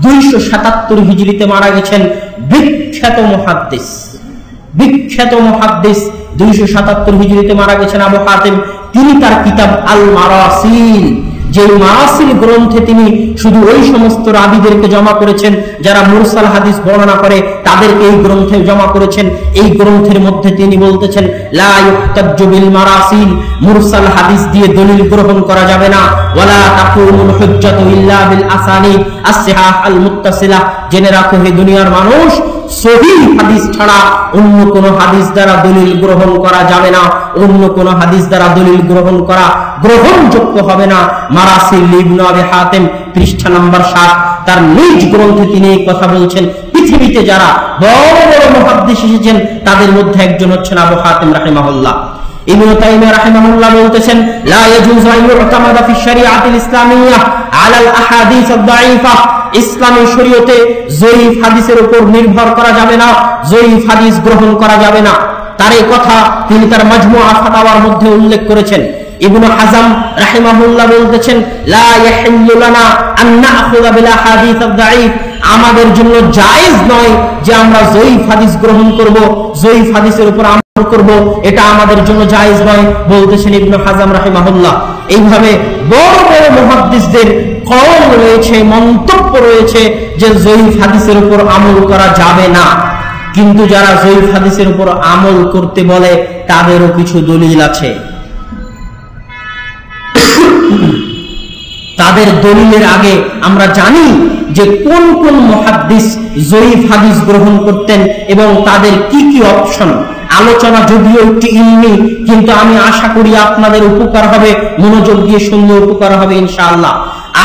277 হিজরিতে মারা গেছেন। বিখ্যাত মুহাদ্দিস 277 হিজরিতে মারা গেছেন আবু হাতেম। তিনি তার কিতাব আল মারাসিল, যে মারাসিল গ্রন্থে তিনি শুধু ওই সমস্ত রাবীদেরকে জমা করেছেন যারা মুরসাল হাদিস বর্ণনা করে, তাদেরকে এই গ্রন্থে জমা করেছেন। এই গ্রন্থের মধ্যে তিনি বলতেছেন লা ইউহতাজ্জু বিল মারাসিল, মুরসাল হাদিস দিয়ে দলিল গ্রহণ করা যাবে না। ওয়ালা তাকুমুল হুজ্জাতু ইল্লা বিল আসানিদ as-সিহাহ আল মুত্তাসিলা। জেনে রাখো হে দুনিয়ার মানুষ, সহিহ হাদিস ছাড়া অন্য কোন হাদিস দ্বারা দলিল গ্রহণ করা যাবে না, অন্য কোন হাদিস দ্বারা দলিল গ্রহণ করা গ্রহণযোগ্য হবে না। মারাসিল ইবনে আবি হাতেম পৃষ্ঠা নাম্বার 7 তার নিজ গ্রন্থে তিনি এই কথা বলছেন। পৃথিবীতে যারা বড় বড় মুহাদ্দিস এসেছেন তাদের মধ্যে একজন হচ্ছেন আবু হাতেম রাহিমাহুল্লাহ। ইবনে তাইমিয়া রাহিমাহুল্লাহ বলতেছেন লা ইয়াজুজু আন ইউতামাদা ফি শরিয়াতিল ইসলামিয়্যাহ আলাল আহাদিস আদ-দাঈফা। ইসলামী শরীয়তে জয়ীফ হাদিসের উপর নির্ভর করা যাবে না, জয়ীফ হাদিস গ্রহণ করা যাবে না। তার এই কথা তিনি তার মাজমুআ ফাতাওয়ার মধ্যে উল্লেখ করেছেন। ইবনে হাজাম রাহিমাহুল্লাহ বলতেছেন লা ইয়াহিল্লু লানা আন নাখুযা বিল আহাদিস আদ-দাঈফ। আমাদের জন্য জায়েজ নয় যে আমরা জয়ীফ হাদিস গ্রহণ করব, জয়ীফ হাদিসের উপর আমল করব, এটা আমাদের জন্য জায়েজ নয় বলতেছেন ইবনে হাজাম রাহিমাহুল্লাহ। এইভাবে বড় বড় মুহাদ্দিসদের কওল রয়েছে, মন্তব্য রয়েছে যে জয়ীফ হাদিসের উপর আমল করা যাবে না। কিন্তু যারা জয়ীফ হাদিসের উপর আমল করতে বলে তাদেরও কিছু দলিল আছে। তাদের দলিলের আগে আমরা জানি যে কোন কোন মুহাদ্দিস জয়ীফ হাদিস গ্রহণ করতেন এবং তাদের কি কি অপশন। আলোচনা যদিও একটি ইলমি, কিন্তু আমি আশা করি আপনাদের উপকার হবে, মনোযোগ দিয়ে শুনলে উপকার হবে ইনশাআল্লাহ।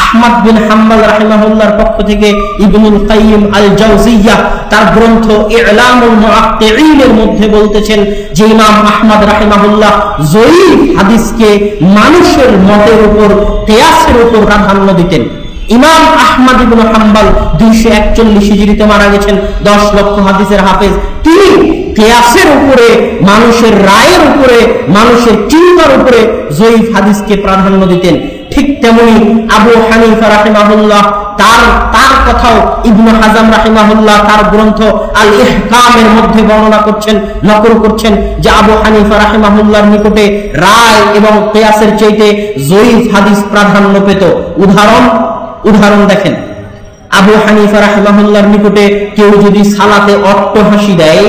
আহমদ বিন হাম্বল রাহিমাহুল্লাহর পক্ষ থেকে ইবনুল কাইয়িম আল জাওজিয়্যাহ তার গ্রন্থ ইলামুল মুআত্তিঈনের মধ্যে বলতেছেন যে ইমাম আহমদ রাহিমাহুল্লাহ জয়ীফ হাদিসকে মানুষের মতের উপর, কিয়াসের উপর প্রাধান্য দিতেন। ইমাম আহমদ ইবনে হাম্বল 241 হিজরিতে মারা গেছেন, 10 লক্ষ হাদিসের হাফেজ। তিনি কিয়াসের উপরে, মানুষের রায়ের উপরে, মানুষের চিন্তার উপরে জয়ীফ হাদিসকে প্রাধান্য দিতেন। ঠিক তেমনি আবু হানিফা রাহিমাহুল্লাহ তার কথাও ইবনে হাজাম রাহিমাহুল্লাহ তার গ্রন্থ আল ইহকামের মধ্যে বর্ণনা করছেন, নকল করছেন যে আবু হানিফা রাহিমাহুল্লাহর নিকটে রায় এবং কিয়াসের চাইতে জয়ীফ হাদিস প্রাধান্য পেত। উদাহরণ দেখেন, আবু হানিফা রাহিমাহুল্লাহর নিকটে কেউ যদি সালাতে অট্টহাসি দেয়,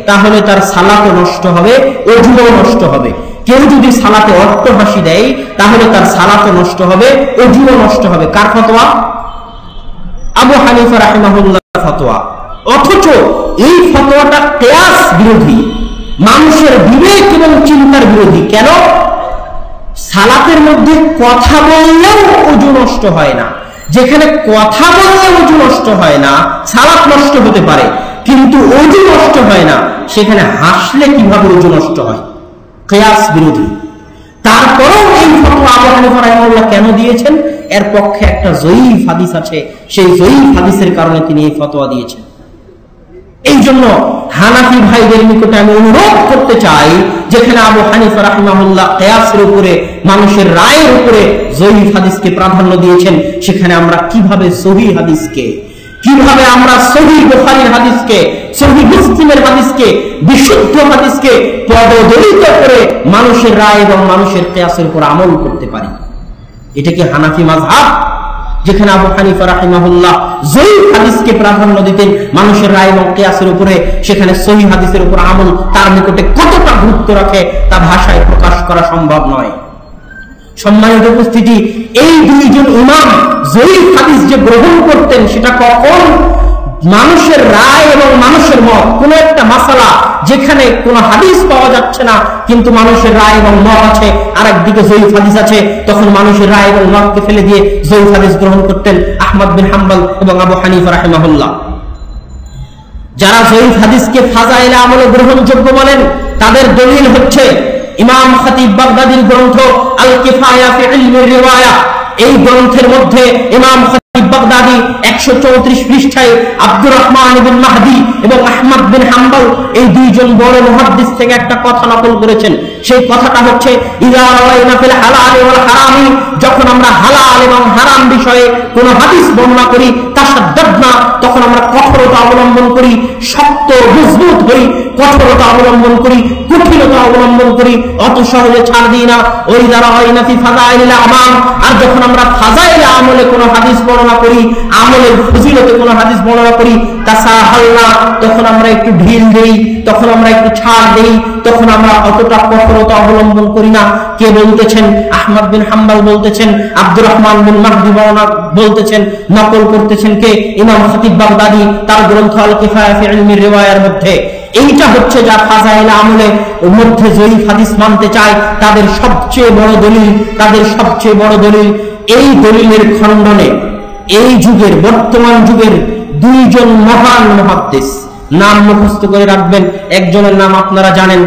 তাহলে তার সালাতও নষ্ট হবে, ওযুও নষ্ট হবে। কেউ যদি সালাতে অট্টহাসি দেয় তাহলে তার সালাতও নষ্ট হবে, ওযুও নষ্ট হবে। কার ফতোয়া? আবু হানিফা রাহিমাহুল্লাহর ফতোয়া। অথচ এই ফতোয়াটা কিয়াস বিরোধী, মানুষের বিবেক এবং চিন্তার বিরোধী। কেন? সালাতের মধ্যে কথা বললেও ওযু নষ্ট হয় না। যেখানে কথা বললে ওযু নষ্ট হয় না, সালাত নষ্ট হতে পারে, কিন্তু ওযু নষ্ট হয় না, সেখানে হাসলে কিভাবে ওযু নষ্ট হয়? কিয়াস বিরোধী। তারপরেও এই ফতোয়া আবু হানিফা রাহিমাহুল্লাহ কেন দিয়েছেন? এর পক্ষে একটা জয়ীফ হাদিস আছে, সেই জয়ীফ হাদিসের কারণে তিনি এই ফতোয়া দিয়েছেন। এই জন্য হানাফি ভাইদের নিকটে আমি অনুরোধ করতে চাই, যেখানে আবু হানিফা রাহিমাহুল্লাহ কিয়াসের উপরে, মানুষের রায়ের উপরে জয়ীফ হাদিসকে প্রাধান্য দিয়েছেন, সেখানে আমরা কিভাবে সহিহ হাদিসকে, কিভাবে আমরা সহিহ বুখারীর হাদিসকে, সহিহ মুসলিমের হাদিসকে, বিশুদ্ধ হাদিসকে পদদলিত করে মানুষের রায় এবং মানুষের কিয়াসের উপর আমল করতে পারি? এটা কি হানাফি মাযহাব? যেখানে আবু হানিফা রাহিমাহুল্লাহ জয়ীফ হাদিসকে প্রাধান্য দিতেন মানুষের রায় এবং কিয়াসের উপরে, সেখানে সহিহ হাদিসের উপর আমল তার নিকটে কতটা গুরুত্ব রাখে তা ভাষায় প্রকাশ করা সম্ভব নয়। সম্মানিত উপস্থিতি, এই দুইজন ইমাম জয়ীফ হাদিস যে গ্রহণ করতেন সেটা কখন? মানুষের রায় এবং মানুষের মত, কোন একটা মাসালা যেখানে কোন হাদিস পাওয়া যাচ্ছে না কিন্তু মানুষের রায় এবং মত আছে, আর একদিকে জয়ীফ হাদিস আছে, তখন মানুষের রায় এবং মতকে ফেলে দিয়ে জয়ীফ হাদিস গ্রহণ করতেন আহমদ বিন হাম্বল এবং আবু হানিফা রাহিমাহুল্লাহ। যারা জয়ীফ হাদিসকে ফাজাইলে আমলে গ্রহণযোগ্য বলেন, তাদের দলিল হচ্ছে ইমাম খতিব বাগদাদির গ্রন্থ আল কিফায়া ফি ইলমির রিওয়ায়া। এই গ্রন্থের মধ্যে ইমাম খতিব বাগদাদি 134 পৃষ্ঠায় আব্দুর রহমান ইবনে মাহদি এবং আহমদ বিন হাম্বল এই দুইজন বড় মুহাদ্দিস থেকে একটা কথা নকল করেছেন। সেই কথাটা হচ্ছে, ইযা রাওয়াইনা ফিল হালাল ওয়াল হারামি, যখন আমরা হালাল এবং হারাম বিষয়ে কোন হাদিস বর্ণনা করি, তাসাদ্দাদনা, তখন আমরা কঠোরতা অবলম্বন করি, শক্ত মজবুত হই, কঠোরতা অবলম্বন করি, কঠিনতা অবলম্বন করি, অত সহজে ছাড় দিই না। ওই যারা হয় না ফি ফাযাইলিল আমাল, আর যখন আমরা ফাযাইলে আমলে কোন হাদিস বর্ণনা করি, আমলের ফজিলতে কোন হাদিস বর্ণনা করি, তাসাহালনা, তখন আমরা একটু ঢিল দেই, তখন আমরা একটু ছাড় দেই, তখন আমরা অতটা কঠোরতা অবলম্বন করি না। কে বলতেছেন? আহমদ বিন হাম্বল বলতেছেন, আব্দুর রহমান বিন মাহদি বলতেছেন, নকল করতেছেন কে? ইমাম খতিব বাগদাদি তার গ্রন্থ আল কিফায়া ফি ইলমি রিওয়ায়ার মধ্যে। এইটা হচ্ছে যা ফাযাইল আমলের মধ্যে জয়ীফ হাদিস মানতে চায় তাদের সবচেয়ে বড় দলিল, তাদের সবচেয়ে বড় দলিল। এই দলিলের খণ্ডনে এই যুগের, বর্তমান যুগের দুইজন মহান মুহাদ্দিস, নাম মুখস্থ করে রাখবেন। একজনের নাম আপনারা জানেন,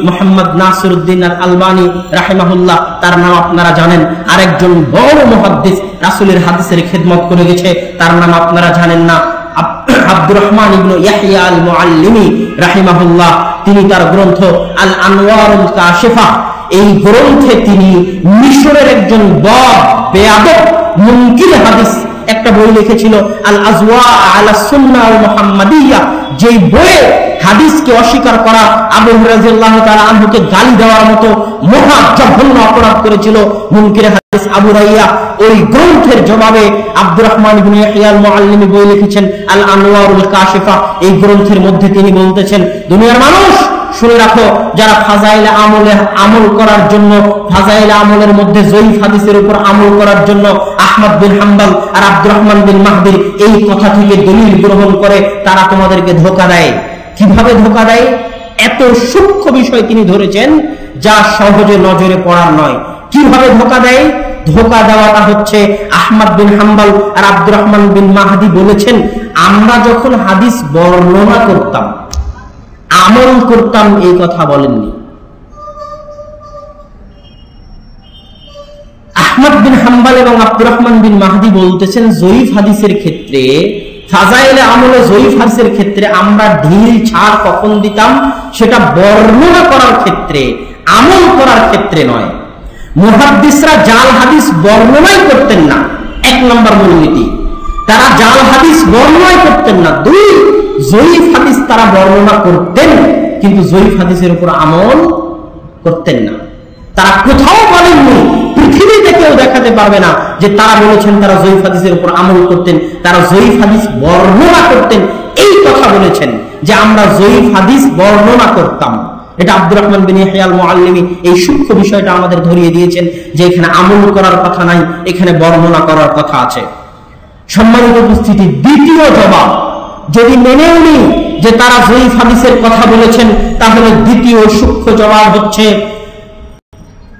মুহাম্মদ নাসিরউদ্দিন আল আলবানী রাহিমাহুল্লাহ, তার নাম আপনারা জানেন। আরেকজন বড় মুহাদ্দিস, রাসূলের হাদিসের খেদমত করে গেছে, তার নাম আপনারা জানেন না, আব্দুর রহমান ইবনে ইয়াহইয়া আল মুআল্লিমি রাহিমাহুল্লাহ। তিনি তার গ্রন্থ আল আনওয়ারুল কাশিফা, এই গ্রন্থে তিনি মিশরের একজন বেয়াদব মুনকির হাদিস একটা বই লিখেছিল, আল আজওয়া আলা সুন্নাহ আল মুহাম্মাদিয়া, যেই বইয়ে হাদিসকে অস্বীকার করা, আবু হুরায়রা রাদিয়াল্লাহু তাআলা আনহুকে গালি দেওয়ার মতো মহা জঘন্য অপরাধ করেছিল মুনকির হাদিস আবু রাইয়া। ওই গ্রন্থের জবাবে আব্দুর রহমান ইবনে ইয়াহইয়া আল মুআল্লিমি বই লিখেছেন আল আনওয়ারুল কাশিফা। এই গ্রন্থের মধ্যে তিনি বলতেছেন, দুনিয়ার মানুষ শুনে রাখো, যারা ফাযাইল আমলে আমল করার জন্য, ফাযাইল আমলের মধ্যে জয়ীফ হাদিসের উপর আমল করার জন্য আহমদ বিন হাম্বল আর আব্দুর রহমান বিন মাহদির এই কথা থেকে দলিল গ্রহণ করে, তারা তোমাদেরকে ধোঁকা দেয়। কিভাবে ধোঁকা দেয়? এত সূক্ষ্ম বিষয় তিনি ধরেছেন যা সহজে নজরে পড়ার নয়। কিভাবে ধোঁকা দেয়? ধোঁকা দেওয়াটা হচ্ছে, আহমদ বিন হাম্বল আর আব্দুর রহমান বিন মাহদি বলেছেন, আমরা যখন হাদিস বর্ণনা করতাম, আমল করতাম, এই কথা বলেননি। আহমদ বিন হাম্বল এবং আব্দুর রহমান বিন মাহদি বলতেছেন, জয়ীফ হাদিসের ক্ষেত্রে, ফাযাইল আমলে জয়ীফ হাদিসের ক্ষেত্রে আমরা ঢিল ছাড় কখন দিতাম? সেটা বর্ণনা করার ক্ষেত্রে, আমল করার ক্ষেত্রে নয়। মুহাদ্দিসরা জাল হাদিস বর্ণনাই করতেন না, এক নম্বর মূলনীতি। তারা জাল হাদিস বর্ণনাই করতেন না। দুই, জয়ীফ হাদিস তারা বর্ণনা করতেন, কিন্তু জয়ীফ হাদিসের উপর আমল করতেন না। তারা কোথাও বলেননি, পৃথিবীতে কেউ দেখাতে পারবে না যে তারা বলেছেন তারা জয়ীফ হাদিসের উপর আমল করতেন। তারা জয়ীফ হাদিস বর্ণনা করতেন, এই কথা বলেছেন যে আমরা জয়ীফ হাদিস বর্ণনা করতাম। এটা আব্দুর রহমান বিন ইয়াহইয়া আল মুআল্লিমি এই সূক্ষ্ম বিষয়টা আমাদের ধরিয়ে দিয়েছেন যে এখানে আমল করার কথা নাই, এখানে বর্ণনা করার কথা আছে। সম্মানিত উপস্থিতি, দ্বিতীয় জবাব, যদি মেনেও নি যে তারা জয়ীফ হাদিসের কথা বলেছেন, তাহলে দ্বিতীয় সূক্ষ্ম জবাব হচ্ছে,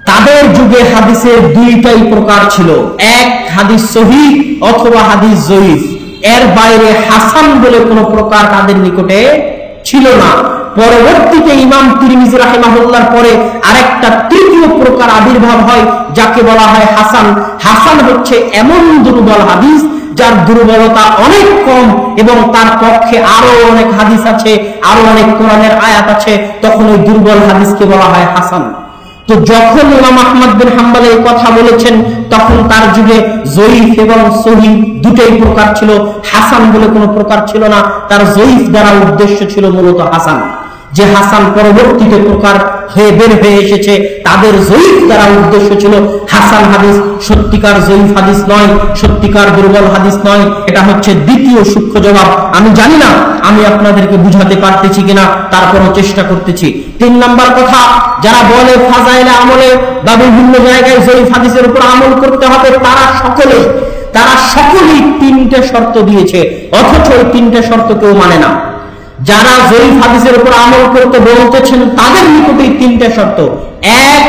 তাদের যুগে হাদিসের দুইটাই প্রকার ছিল, এক হাদিস সহিহ অথবা হাদিস জয়ীফ। এর বাইরে হাসান বলে কোন প্রকার তাদের নিকটে ছিল না। পরবর্তীতে ইমাম তিরমিজি রাহিমাহুল্লাহর পরে আরেকটা তৃতীয় প্রকার আবির্ভাব হয়, যাকে বলা হয় হাসান। হাসান হচ্ছে এমন দুর্বল হাদিস যার দুর্বলতা অনেক কম এবং তার পক্ষে আরো অনেক হাদিস আছে, আরো অনেক কোরআনের আয়াত আছে, তখন ওই দুর্বল হাদিসকে বলা হয় হাসান। তো যখন ইমাম আহমদ বিন হাম্বল এই কথা বলেছেন, তখন তার যুগে জয়ীফ এবং সহিহ দুটোই প্রকার ছিল, হাসান বলে কোনো প্রকার ছিল না। তার জয়ীফ দ্বারা উদ্দেশ্য ছিল মূলত হাসান। যে হাসান পরবর্তীতে প্রকার হয়ে বের হয়ে এসেছে, তাদের জয়ীফ দ্বারা উদ্দেশ্য ছিল হাসান হাদিস, সত্যিকার জয়ীফ হাদিস নয়, সত্যিকার দুর্বল হাদিস নয়। এটা হচ্ছে দ্বিতীয় সূক্ষ্ম জবাব। আমি জানি না আমি আপনাদেরকে বুঝাতে পারতেছি কিনা, তারপরও চেষ্টা করতেছি। তিন নম্বর কথা, যারা বলে ফাযাইল আমলে বা বিভিন্ন জায়গায় জয়ীফ হাদিসের উপর আমল করতে হবে, তারা সকলেই তিনটে শর্ত দিয়েছে, অথচ ওই তিনটে শর্ত কেউ মানে না। যারা জয়ীফ হাদিসের উপর আমল করতে বলতেছেন, তাদের নিকটেই তিনটে শর্ত। এক,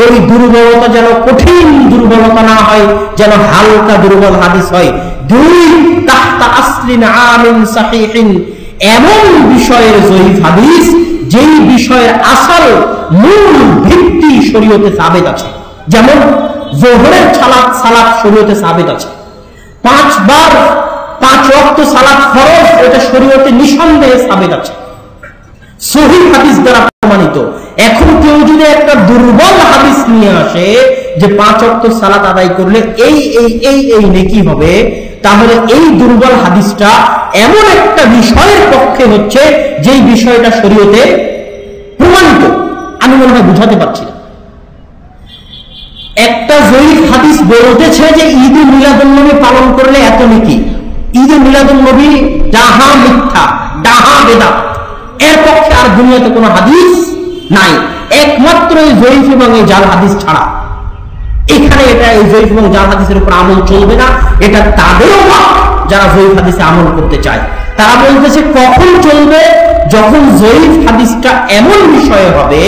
ওই দুর্বলতা যেন কঠিন দুর্বলতা না হয়, যেন হালকা দুর্বল হাদিস হয়। দুই, তাহতা আসলিন আমিন সাহিহিন, এমন বিষয়ের জয়ীফ হাদিস যেই বিষয়ের আসল মূল ভিত্তি শরীয়তে সাবিত আছে, যেমন যোহরের সালাত শরীয়তে সাবিত আছে। 5 বার 5 ওয়াক্ত সালাত ফরজ, এটা শরীয়তে নিঃসন্দেহে সাবিত আছে, সহিহ হাদিস দ্বারা প্রমাণিত। এখন কেউ যদি একটা দুর্বল হাদিস নিয়ে আসে যে 5 ওয়াক্ত সালাত আদায় করলে এই এই এই এই নেকি হবে, তাহলে এই দুর্বল হাদিসটা এমন একটা বিষয়ের পক্ষে হচ্ছে যেই বিষয়টা শরীয়তে প্রমাণিত। আমি মনে হয় বুঝাতে পারছি না। একটা জয়ীফ হাদিস বলতেছে যে ঈদে মিলাদুন নবী পালন করলে এত নেকি। ঈদে মিলাদুন নবী ডাহা মিথ্যা, ডাহা বেদাত, এর পক্ষে আর দুনিয়াতে কোনো হাদিস নাই, একমাত্র এই জয়ীফ এবং এই জাল হাদিস ছাড়া। এখানে এটা এই জয়ীফ এবং জাল হাদিসের উপর আমল চলবে না, এটা তাদেরও হক যারা জয়ীফ হাদিসে আমল করতে চায়। তারা বলতেছে কখন চলবে, যখন জয়ীফ হাদিসটা এমন বিষয় হবে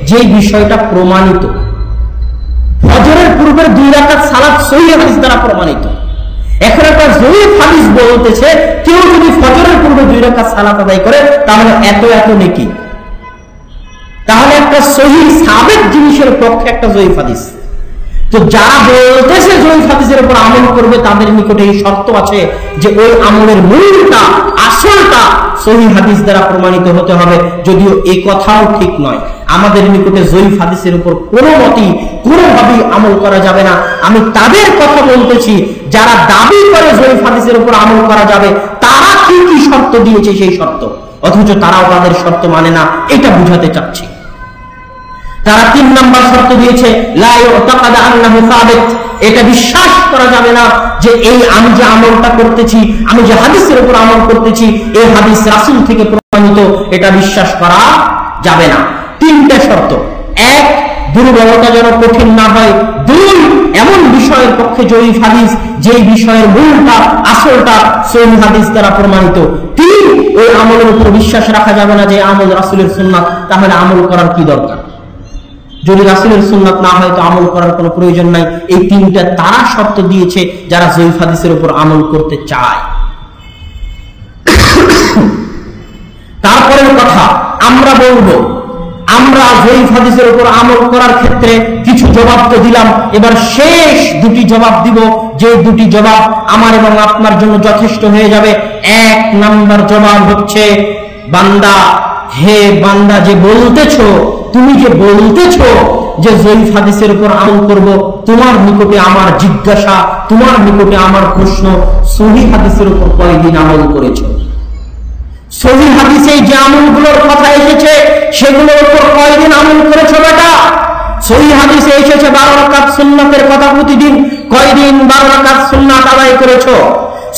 যে বিষয়টা প্রমাণিত। ফজরের পূর্বের 2 রাকাত সালাত সহিহ হাদিস দ্বারা প্রমাণিত। এখন একটা জয়ীফ হাদিস বলতেছে কেউ যদি ফজরের পূর্বে 2 রাকাত সালাত আদায় করে তাহলে এত এত নেকি। তাহলে একটা সহিহ সাবিত জিনিসের পক্ষে একটা জয়ীফ হাদিস। তো যারা বলতেছে জয়ীফ হাদিসের উপর আমল করবে তাদের নিকটে এই শর্ত আছে যে ওই আমলের মূলটা, আসলটা সহিহ হাদিস দ্বারা প্রমাণিত হতে হবে। যদিও এই কথাও ঠিক নয়, আমাদের নিকটে জয়ীফ হাদিসের উপর কোনো মতেই কোনোভাবেই আমল করা যাবে না। আমি তাদের কথা বলতেছি যারা দাবি করে জয়ীফ হাদিসের উপর আমল করা যাবে, তারা কি কি শর্ত দিয়েছে সেই শর্ত, অথচ তারাও তাদের শর্ত মানে না, এটা বুঝাতে চাচ্ছি। তারা 3 নাম্বার শর্ত দিয়েছে, লা ইউতাকাদ আন্নাহু সাবিত, এটা বিশ্বাস করা যাবে না যে এই আমি যে আমলটা করতেছি, আমি যে হাদিসের উপর আমল করতেছি, এই হাদিস রাসূল থেকে প্রমাণিত, এটা বিশ্বাস করা যাবে না। 3টে শর্ত। 1, দুর্বলতা যেন কঠিন না হয়। 2, এমন বিষয়ের পক্ষে জয়ীফ হাদিস যেই বিষয়ের মূলটা, আসলটা সহিহ হাদিস দ্বারা প্রমাণিত। 3, ওই আমলের উপর বিশ্বাস রাখা যাবে না যে আমল রাসূলের সুন্নাত, তাহলে আমল করার কি দরকার? যদি রাসূলের সুন্নাত না হয় তো আমল করার কোনো প্রয়োজন নাই। এই 3টা তারা শর্ত দিয়েছে যারা জয়ীফ হাদিসের উপর আমল করতে চায়। তারপরের কথা আমরা বলবো, আমরা জয়ীফ হাদিসের উপর আমল করার ক্ষেত্রে কিছু জবাব তো দিলাম, এবার শেষ 2টি জবাব দিব, যে 2টি জবাব আমার এবং আপনার জন্য যথেষ্ট হয়ে যাবে। 1 নাম্বার জবাব হচ্ছে, বান্দা, হে বান্দা, যে বলতেছো, তুমি যে বলতেছো যে জয়ীফ হাদিসের উপর আমল করব, তোমার নিকটে আমার জিজ্ঞাসা, তোমার নিকটে আমার প্রশ্ন, সহিহ হাদিসের উপর কয়দিন আমল করেছো? সহিহ হাদিসে যে আমলগুলোর কথা এসেছে সেগুলোর উপর কয়দিন আমল করেছো বেটা? সহিহ হাদিসে এসেছে 12 রাকাত সুন্নাতের কথা, প্রতিদিন কয়দিন 12 রাকাত সুন্নাত আদায় করেছো?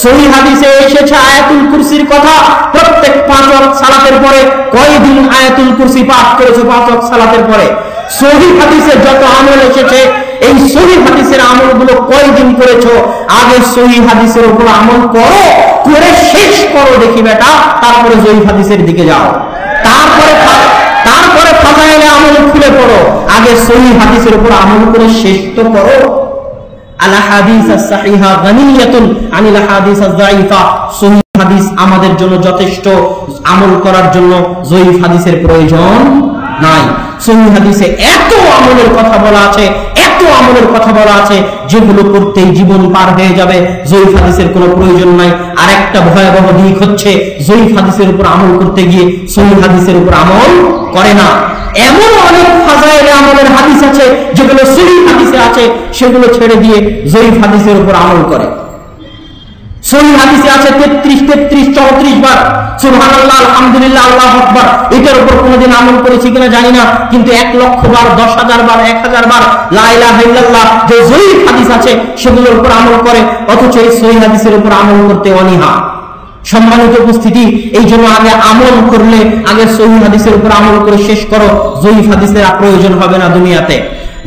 সহিহ হাদিসে এসেছে আয়াতুল কুরসির কথা, প্রত্যেক 5 ওয়াক্ত সালাতের পরে কয়দিন আয়াতুল কুরসি পাঠ করেছো 5 ওয়াক্ত সালাতের পরে? সহিহ হাদিসে যত আমল এসেছে এই সহিহ হাদিসের আমলগুলো কয়দিন করেছো? আগে সহিহ হাদিসের উপর আমল করো, করে শেষ করো দেখি বেটা, তারপরে জয়ীফ হাদিসের দিকে যাও। তারপরে ফাজাইলে আমল খুলে পড়ো, আগে সহিহ হাদিসের উপর আমল করে শেষ তো করো। আল হাদিস as-সাহিহা গানিয়াতুন আনিল হাদিস az-যায়িফা, সহিহ হাদিস আমাদের জন্য যথেষ্ট, আমল করার জন্য জয়ীফ হাদিসের প্রয়োজন নাই। সহিহ হাদিসে এত আমলের কথা বলা আছে, এত আমলের কথা বলা আছে যেগুলো করতেই জীবন পার হয়ে যাবে, জয়ীফ হাদিসের কোনো প্রয়োজন নাই। আর একটা ভয়াবহ দিক হচ্ছে জয়ীফ হাদিসের উপর আমল করতে গিয়ে সহিহ হাদিসের উপর আমল করে না। এমন অনেক ফাজাইলে আমলের হাদিস আছে যেগুলো সহিহ হাদিসে আছে, সেগুলো ছেড়ে দিয়ে জয়ীফ হাদিসের উপর আমল করে। সহিহ হাদিসে আছে 33, 34 বার সুবহানাল্লাহ, আলহামদুলিল্লাহ, আল্লাহু আকবার, এটার উপর কোনোদিন আমল করেছি কিনা জানি না, কিন্তু 1,00,000 বার, 10,000 বার, 1,000 বার লা ইলাহা ইল্লাল্লাহ যে জয়ীফ হাদিস আছে সেগুলোর উপর আমল করে, অথচ এই সহিহ হাদিসের উপর আমল করতে অনীহা। সম্মানিত উপস্থিতি, এই জন্য আগে আমল করলে আগে সহিহ হাদিসের উপর আমল করে শেষ করো, জয়ীফ হাদিসের প্রয়োজন হবে না দুনিয়াতে।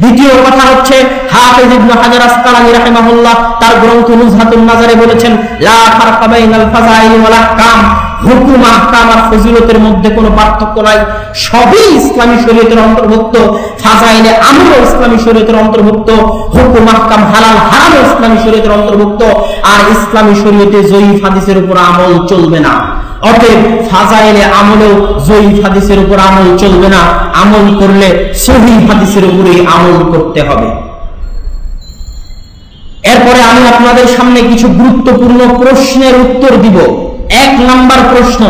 দ্বিতীয় কথা হচ্ছে, হাফেজ ইবনে হাজার আসকালানী রাহিমাহুল্লাহ তার গ্রন্থ নুজহাতুন নাজারে বলেছেন, লা ফারকা বাইনাল ফাযাইল ওয়াল আহকাম, হুকুম, আহকাম আর ফজিলতের মধ্যে কোনো পার্থক্য নাই, সবই ইসলামী শরীয়তের অন্তর্ভুক্ত। ফাযাইলে আমল ইসলামী শরীয়তের অন্তর্ভুক্ত, হুকুম, আহকাম, হালাল হারাম ইসলামী শরীয়তের অন্তর্ভুক্ত। আর ইসলামী শরীয়তে জয়ীফ হাদিসের উপর আমল চলবে না। অতএব ফাজাইলে আমলেও জয়ীফ হাদিসের উপর আমল চলবে না, আমল করলে সহিহ হাদিসের উপরেই আমল করতে হবে। এরপরে আমি আপনাদের সামনে কিছু গুরুত্বপূর্ণ প্রশ্নের উত্তর দিব। 1 নাম্বার প্রশ্ন,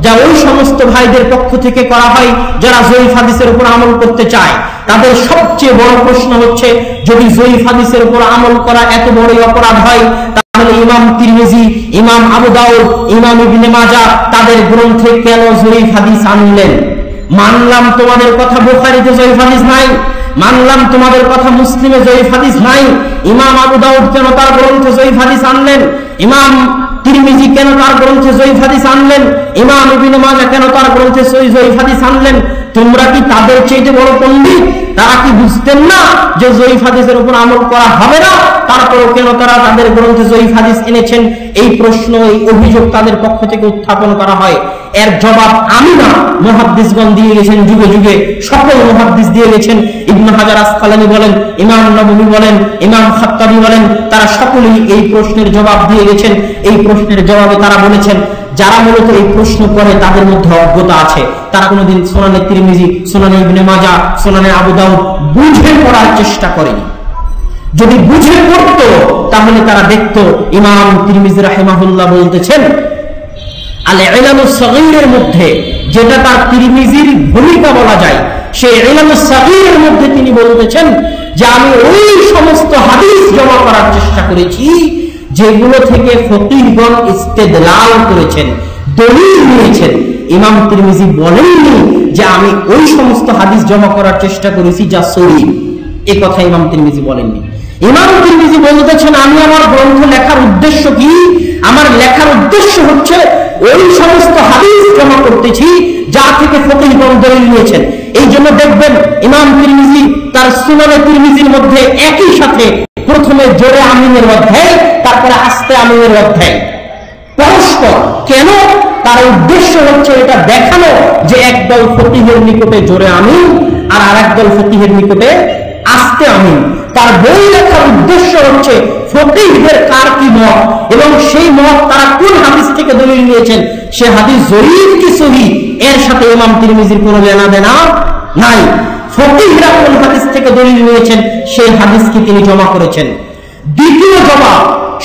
যা ওই সমস্ত ভাইদের পক্ষ থেকে করা হয় যারা জয়ীফ হাদিসের উপর আমল করতে চায়, তাদের সবচেয়ে বড় প্রশ্ন হচ্ছে, যদি জয়ীফ হাদিসের উপর আমল করা এত বড়ই অপরাধ হয়, তাহলে ইমাম তিরমিজি, ইমাম আবু দাউদ, ইমাম ইবনে মাজাহ তাদের গ্রন্থে কেন জয়ীফ হাদিস আনলেন? মানলাম তোমাদের কথা বুখারীতে জয়ীফ হাদিস নাই, মানলাম তোমাদের কথা মুসলিমে জয়ীফ হাদিস নাই, ইমাম আবু দাউদ কেন তার গ্রন্থে জয়ীফ হাদিস আনলেন? ইমাম তিরমিজি কেন তার গ্রন্থে জয়ীফ হাদিস আনলেন? ইমাম ইবনে মাজাহ কেন তার গ্রন্থে জয়ীফ হাদিস আনলেন? তোমরা কি তাদের চেয়ে বড় পণ্ডিত? তারা কি বুঝতেন না যে জয়ীফ হাদিসের উপর আমল করা হবে না? তারপরেও কেন তারা তাদের গ্রন্থে জয়ীফ হাদিস এনেছেন? এই প্রশ্ন, এই অভিযোগ তাদের পক্ষ থেকে উত্থাপন করা হয়। এর জবাব আমি না, মুহাদ্দিসগণ দিয়ে গেছেন, যুগে যুগে সকল মুহাদ্দিস দিয়ে গেছেন। ইবনে হাজার আসকালানী বলেন, ইমাম নববী বলেন, ইমাম খাত্তাবী বলেন, তারা সকলেই এই প্রশ্নের জবাব দিয়ে গেছেন। এই প্রশ্নের জবাবে তারা বলেছেন, যারা মূলত এই প্রশ্ন করে তাদের মধ্যে অজ্ঞতা আছে। তারা কোনোদিন সুনানে তিরমিজি, সুনানে ইবনে মাজাহ, সুনানে আবু দাউদ বুঝে পড়ার চেষ্টা করেনি। যদি বুঝে পড়তো তাহলে তারা দেখতো ইমাম তিরমিজি রাহিমাহুল্লাহ বলতেছেন আল ইলামুস সাগীরের মধ্যে, যেটা তার তিরমিজির ভূমিকা বলা যায়, সেই ইলামুস সাগীরের মধ্যে তিনি বলতেছেন যে আমি ওই সমস্ত হাদিস জমা করার চেষ্টা করেছি যেগুলো থেকে ফকিহগণ ইস্তেদলাল করেছেন, দলিল নিয়েছেন। ইমাম তিরমিজি বলেননি যে আমি ওই সমস্ত হাদিস জমা করার চেষ্টা করেছি যা সহিহ। এই কথা ইমাম তিরমিজি বলেননি। ইমাম তিরমিজি বলতেছেন আমি আমার গ্রন্থ লেখার উদ্দেশ্য কি? আমার লেখার উদ্দেশ্য হচ্ছে ওই সমস্ত হাদিস জমা করতেছি যা থেকে ফকিহগণ দলিল নিয়েছেন। এই জন্য দেখবেন ইমাম তিরমিজি তার সুনানে তিরমিজির মধ্যে একই সাথে প্রথমে জোরে আমিনের অধ্যায়, তারপরে আস্তে আমিনের অধ্যায়, পরস্পর। কেন? তার উদ্দেশ্য হচ্ছে এটা দেখানো যে একদল ফকিহের নিকটে জোরে আমিন আর আরেকদল ফকিহের নিকটে আস্তে আমিন। তার বই লেখার উদ্দেশ্য হচ্ছে ফকিহদের কার কি মত এবং সেই মত তারা কোন হাদিস থেকে দলিল নিয়েছেন, সে হাদিস জয়ীফ কি সহিহ, এর সাথে ইমাম তিরমিজির কোনো লেনাদেনা নাই। ফকিহরা কোন হাদিস থেকে দলিল নিয়েছেন সেই হাদিস কি তিনি জমা করেছেন। দ্বিতীয় জবাব,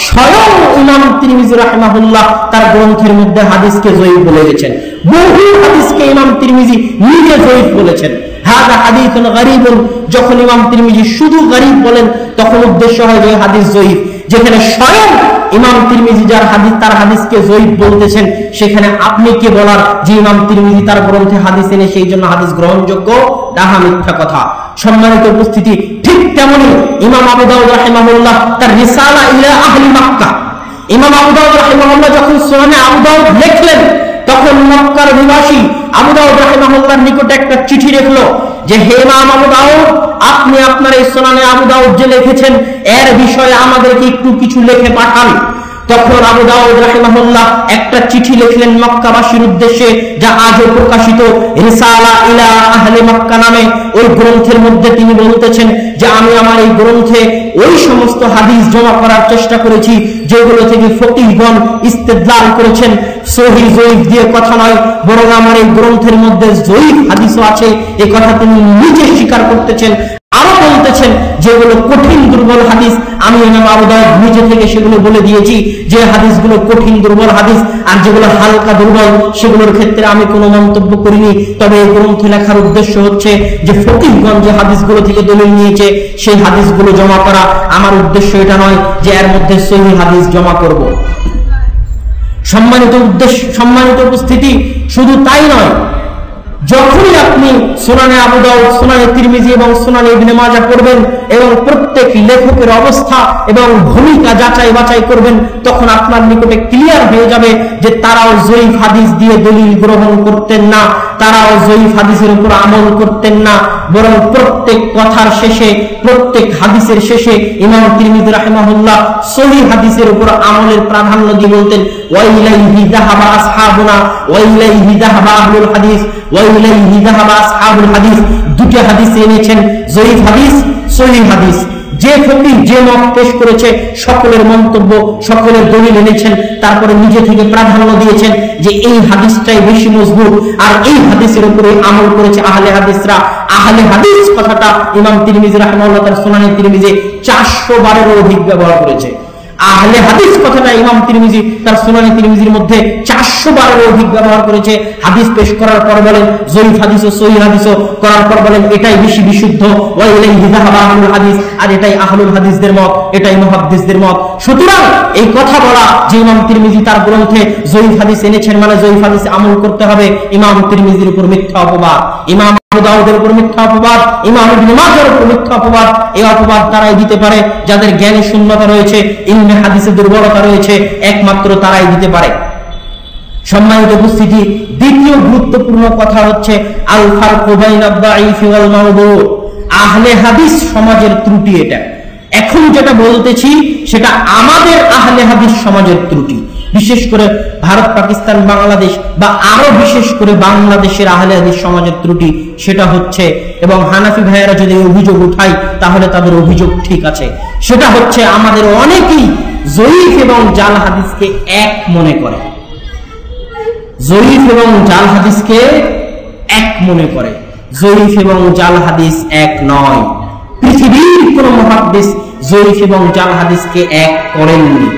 স্বয়ং ইমাম তিরমিজি রাহিমাহুল্লাহ তার গ্রন্থের মধ্যে হাদিসকে জয়ীফ বলে গেছেন। বহু হাদিসকে ইমাম তিরমিজি নিজে জয়ীফ বলেছেন। হাদা হাদিসুন গরীবুন, যখন ইমাম তিরমিজি শুধু গরীব বলেন তখন উদ্দেশ্য হয় যে হাদিস জয়ীফ। যেখানে স্বয়ং ইমাম তিরমিজি যার হাদিস, তার হাদিসকে জয়ীফ বলতেছেন, সেখানে আপনি কে বলার যে ইমাম তিরমিজি তার গ্রন্থে হাদিস এনে সেই জন্য হাদিস গ্রহণযোগ্য? ডাহা মিথ্যা কথা। সম্মানিত উপস্থিতি, ঠিক তেমনি ইমাম আবু দাউদ রাহিমাহুল্লাহ তার রিসালা ইলা আহলি মক্কা, ইমাম আবু দাউদ রাহিমাহুল্লাহ যখন সুনানে আবু দাউদ লিখলেন তখন মক্কার অধিবাসী আবু দাউদ রাহিমাহুল্লাহর নিকটে একটা চিঠি লিখলো যে হে ইমাম আবু দাউদ, আপনি আপনার এই সুনানে আবু দাউদ যে লিখেছেন এর বিষয়ে আমাদেরকে একটু কিছু লিখে পাঠান। তখন আবু দাউদ রাহিমাহুল্লাহ একটা চিঠি লিখলেন মক্কাবাসীর উদ্দেশ্যে, যা আজও প্রকাশিত রিসালা ইলা আহলি মক্কা নামে। ওই গ্রন্থের মধ্যে তিনি বলতেছেন যে আমি আমার এই গ্রন্থে ওই সমস্ত হাদিস জমা করার চেষ্টা করেছি যেগুলো থেকে ফকিহগণ ইস্তেদলাল করেছেন। সহিহ জয়ীফ দিয়ে কথা নয়, বরং আমার এই গ্রন্থের মধ্যে জয়ীফ হাদিসও আছে, এই কথা তিনি নিজে স্বীকার করতেছেন। আরো বলতেছেন যেগুলো কঠিন দুর্বল হাদিস, আমি ইমাম আবু দাউদ নিজে থেকে সেগুলো বলে দিয়েছি যে হাদিসগুলো কঠিন দুর্বল হাদিস, আর যেগুলো হালকা দুর্বল সেগুলোর ক্ষেত্রে আমি কোনো মন্তব্য করিনি। তবে এই গ্রন্থ লেখার উদ্দেশ্য হচ্ছে যে ফকিহগণ যে হাদিসগুলো থেকে দলিল নিয়েছে সেই হাদিসগুলো জমা করা। আমার উদ্দেশ্য এটা নয় যে এর মধ্যে সহিহ হাদিস জমা করব। সম্মানিত উপস্থিতি, শুধু তাই নয়, যখনই আপনি সুনানে আবু দাউদ, সুনানে তিরমিজি এবং সুনানে ইবনে মাজাহ পড়বেন এবং প্রত্যেক লেখকের অবস্থা এবং ভূমিকা যাচাই বাছাই করবেন, তখন আপনার নিকটে ক্লিয়ার হয়ে যাবে যে তারাও জয়ীফ হাদিস দিয়ে দলিল গ্রহণ করতেন না, তারাও জয়ীফ হাদিসের উপর আমল করতেন না, বরং প্রত্যেক কথার শেষে, প্রত্যেক হাদিসের শেষে ইমাম তিরমিজি রাহিমাহুল্লাহ সহিহ হাদিসের উপর আমলের প্রাধান্য দিয়ে বলতেন ওয়াইলাইহি যাহাবা আসহাবুনা ওয়াইলাইহি যাহাবা আহলুল হাদিস ওয়াইলাইহি যাহাবা আসহাবুল হাদিস। দুটো হাদিস এনেছেন, জয়ীফ হাদিস, সহিহ হাদিস। যে ফকিহ যে মত পেশ করেছে সকলের মন্তব্য সকলের দলিল এনেছেন, তারপরে নিজে থেকে প্রাধান্য দিয়েছেন যে এই হাদিসটাই বেশি মজবুত, আর এই হাদিসের উপরে আমল করেছে আহলে হাদিসরা। আহলে হাদিস কথাটা ইমাম তিরমিজি রাহিমাহুল্লাহ তার সুনানে তিরমিজি 400 বারেরও অধিক ব্যবহার করেছে। আহলে হাদিস কথাটা ইমাম তিরমিজি তার সুনানে তিরমিজির মধ্যে 400 বারেরও অধিক ব্যবহার করেছে। হাদিস পেশ করার পর বলেন জয়ীফ হাদিস ও সহিহ হাদিস করার পর বলেন এটাই বেশি বিশুদ্ধ, ওয়া ইলাইহি যাহাবা আহলুল হাদিস, আর এটাই আহলুল হাদিসদের মত, এটাই মুহাদ্দিসদের মত। সুতরাং এই কথা বলা যে ইমাম তিরমিজি তার গ্রন্থে জয়ীফ হাদিস এনেছেন মানে জয়ীফ হাদিস আমল করতে হবে, ইমাম তিরমিজির উপর মিথ্যা অপবাদ, ইমাম আবু দাউদের উপর মিথ্যা অপবাদ, ইমাম ইবনে মাজাহর উপর মিথ্যা অপবাদ। এই অপবাদ তারাই দিতে পারে যাদের জ্ঞানে শূন্যতা রয়েছে, ইলমে হাদিসে দুর্বলতা রয়েছে, একমাত্র তারাই দিতে পারে। সম্মানিত উপস্থিতি, দ্বিতীয় গুরুত্বপূর্ণ কথা হচ্ছে আল ফারকু বাইনাদ দাঈফ ওয়াল মাওদু। আহলে হাদিস সমাজের ত্রুটি এটা। এখন যেটা বলতেছি সেটা আমাদের আহলে হাদিস সমাজের ত্রুটি, বিশেষ করে ভারত, পাকিস্তান, বাংলাদেশ বা আরো বিশেষ করে বাংলাদেশের আহলে হাদিস সমাজের ত্রুটি সেটা হচ্ছে, এবং হানাফি ভাইয়েরা যদি অভিযোগ উঠায় তাহলে তাদের অভিযোগ ঠিক আছে, সেটা হচ্ছে আমাদের অনেকেই জয়ীফ এবং জাল হাদিসকে এক মনে করে। জয়ীফ এবং জাল হাদিসকে এক মনে করে। জয়ীফ এবং জাল হাদিস এক নয়। পৃথিবীর কোন মুহাদ্দিস জয়ীফ এবং জাল হাদিসকে এক করেননি।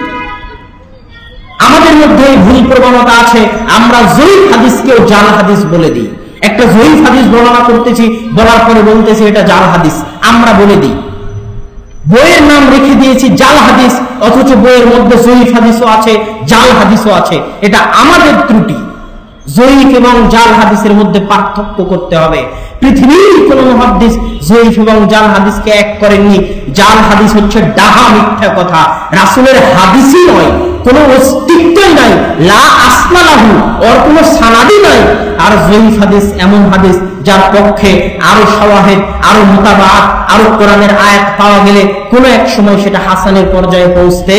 আমাদের মধ্যে ভুল প্রবণতা আছে, আমরা জয়ীফ হাদিসকেও জাল হাদিস বলে দিই। একটা জয়ীফ হাদিস বর্ণনা করতেছি, বলার পরে বলতেছি এটা জাল হাদিস, আমরা বলে দিই। বইয়ের নাম রেখে দিয়েছি জাল হাদিস, অথচ বইয়ের মধ্যে জয়ীফ হাদিসও আছে, জাল হাদিসও আছে। এটা আমাদের ত্রুটি। জয়ীফ এবং জাল হাদিসের মধ্যে পার্থক্য করতে হবে। পৃথিবীর কোন মুহাদ্দিস জয়ীফ এবং জাল হাদিসকে এক করেননি। জাল হাদিস হচ্ছে ডাহা মিথ্যা কথা, রাসূলের হাদিসই নয়, কোনো অস্তিত্বই নাই, লা আসলা লাহু, ওর কোনো সানাদি নাই। আর জয়ীফ হাদিস এমন হাদিস যার পক্ষে আরো শাওয়াহিদ, আরো মুতাবাআত, আরো কোরআনের আয়াত পাওয়া গেলে কোনো এক সময় সেটা হাসানের পর্যায়ে পৌঁছতে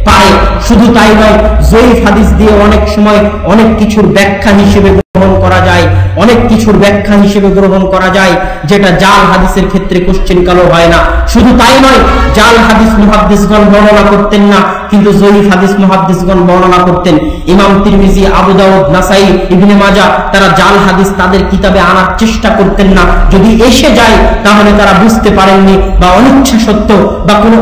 পারে। শুধু তাই নয়, জয়ীফ হাদিস দিয়ে অনেক সময় অনেক কিছুর ব্যাখ্যা হিসেবে গ্রহণ করা যায়, অনেক কিছুর ব্যাখ্যা হিসেবে গ্রহণ করা যায়, যেটা জাল হাদিসের ক্ষেত্রে কোশ্চেন কালো হয় না। শুধু তাই নয়, জাল হাদিস মুহাদ্দিসগণ বর্ণনা করতেন না, কিন্তু জয়ীফ হাদিস মুহাদ্দিসগণ বর্ণনা করতেন। ইমাম তিরমিজি, আবু দাউদ, নাসাই, ইবনে মাজাহ তারা জাল হাদিস তাদের কিতাবে আনার চেষ্টা করতেন না। যদি এসে যায় তাহলে তারা বুঝতে পারেননি বা অনিচ্ছা সত্ত্বেও বা কোনো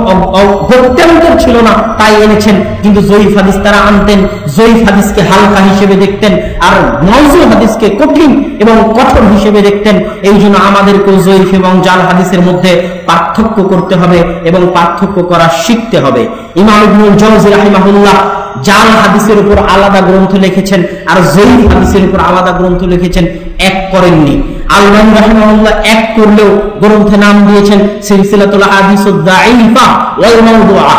গত্যন্তর ছিল না তাই এনেছেন, কিন্তু জয়ীফ হাদিস তারা আনতেন। জয়ীফ হাদিসকে হালকা হিসেবে দেখতেন আর মাউযু হাদিসকে কঠিন এবং কঠোর হিসেবে দেখতেন। এই জন্য আমাদেরকেও জয়ীফ এবং জাল হাদিসের মধ্যে পার্থক্য করতে হবে এবং পার্থক্য করা শিখতে হবে। ইমাম ইবনুল জাওজি রাহিমাহুল্লাহ জাল হাদিসের উপর আলাদা গ্রন্থ লিখেছেন আর জয়ীফ হাদিসের উপর আলাদা গ্রন্থ লিখেছেন, এক করেননি। আলবানী রাহিমাহুল্লাহ এক করলেও গ্রন্থে নাম দিয়েছেন সিলসিলাতুল আহাদিসুদ দাঈফা ওয়াল মাওদুআ।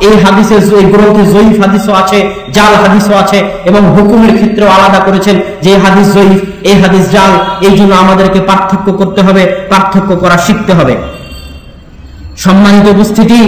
এই হাদিসের এই গ্রন্থে জয়ীফ হাদিসও আছে, জাল হাদিসও আছে, এবং হুকুমের ক্ষেত্রেও আলাদা করেছেন যে হাদিস জয়ীফ, এই হাদিস জাল। এই জন্য আমাদেরকে পার্থক্য করতে হবে, পার্থক্য করা শিখতে হবে। সম্মানিত উপস্থিতি,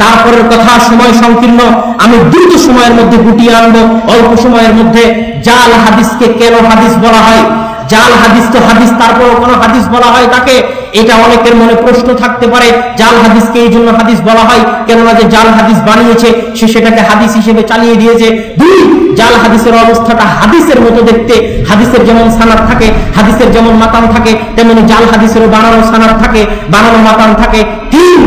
তারপরের কথা, সময় সংকীর্ণ, আমি দ্রুত সময়ের মধ্যে গুটিয়ে আনবো। অল্প সময়ের মধ্যে জাল হাদিসকে কেন হাদিস বলা হয়? জাল হাদিস তো হাদিস, তারপর কোন হাদিস বলা হয় তাকে? এটা অনেকের মনে প্রশ্ন থাকতে পারে। জাল হাদিসকে এই জন্য হাদিস বলা হয় কেননা যে জাল হাদিস বানিয়েছে সে সেটাকে হাদিস হিসেবে চালিয়ে দিয়েছে। দুই, জাল হাদিসের অবস্থাটা হাদিসের মতো দেখতে। হাদিসের যেমন সানাদ থাকে, হাদিসের যেমন মাতান থাকে, তেমনি জাল হাদিসেরও বানানো সানাদ থাকে, বানানো মাতান থাকে। তিন,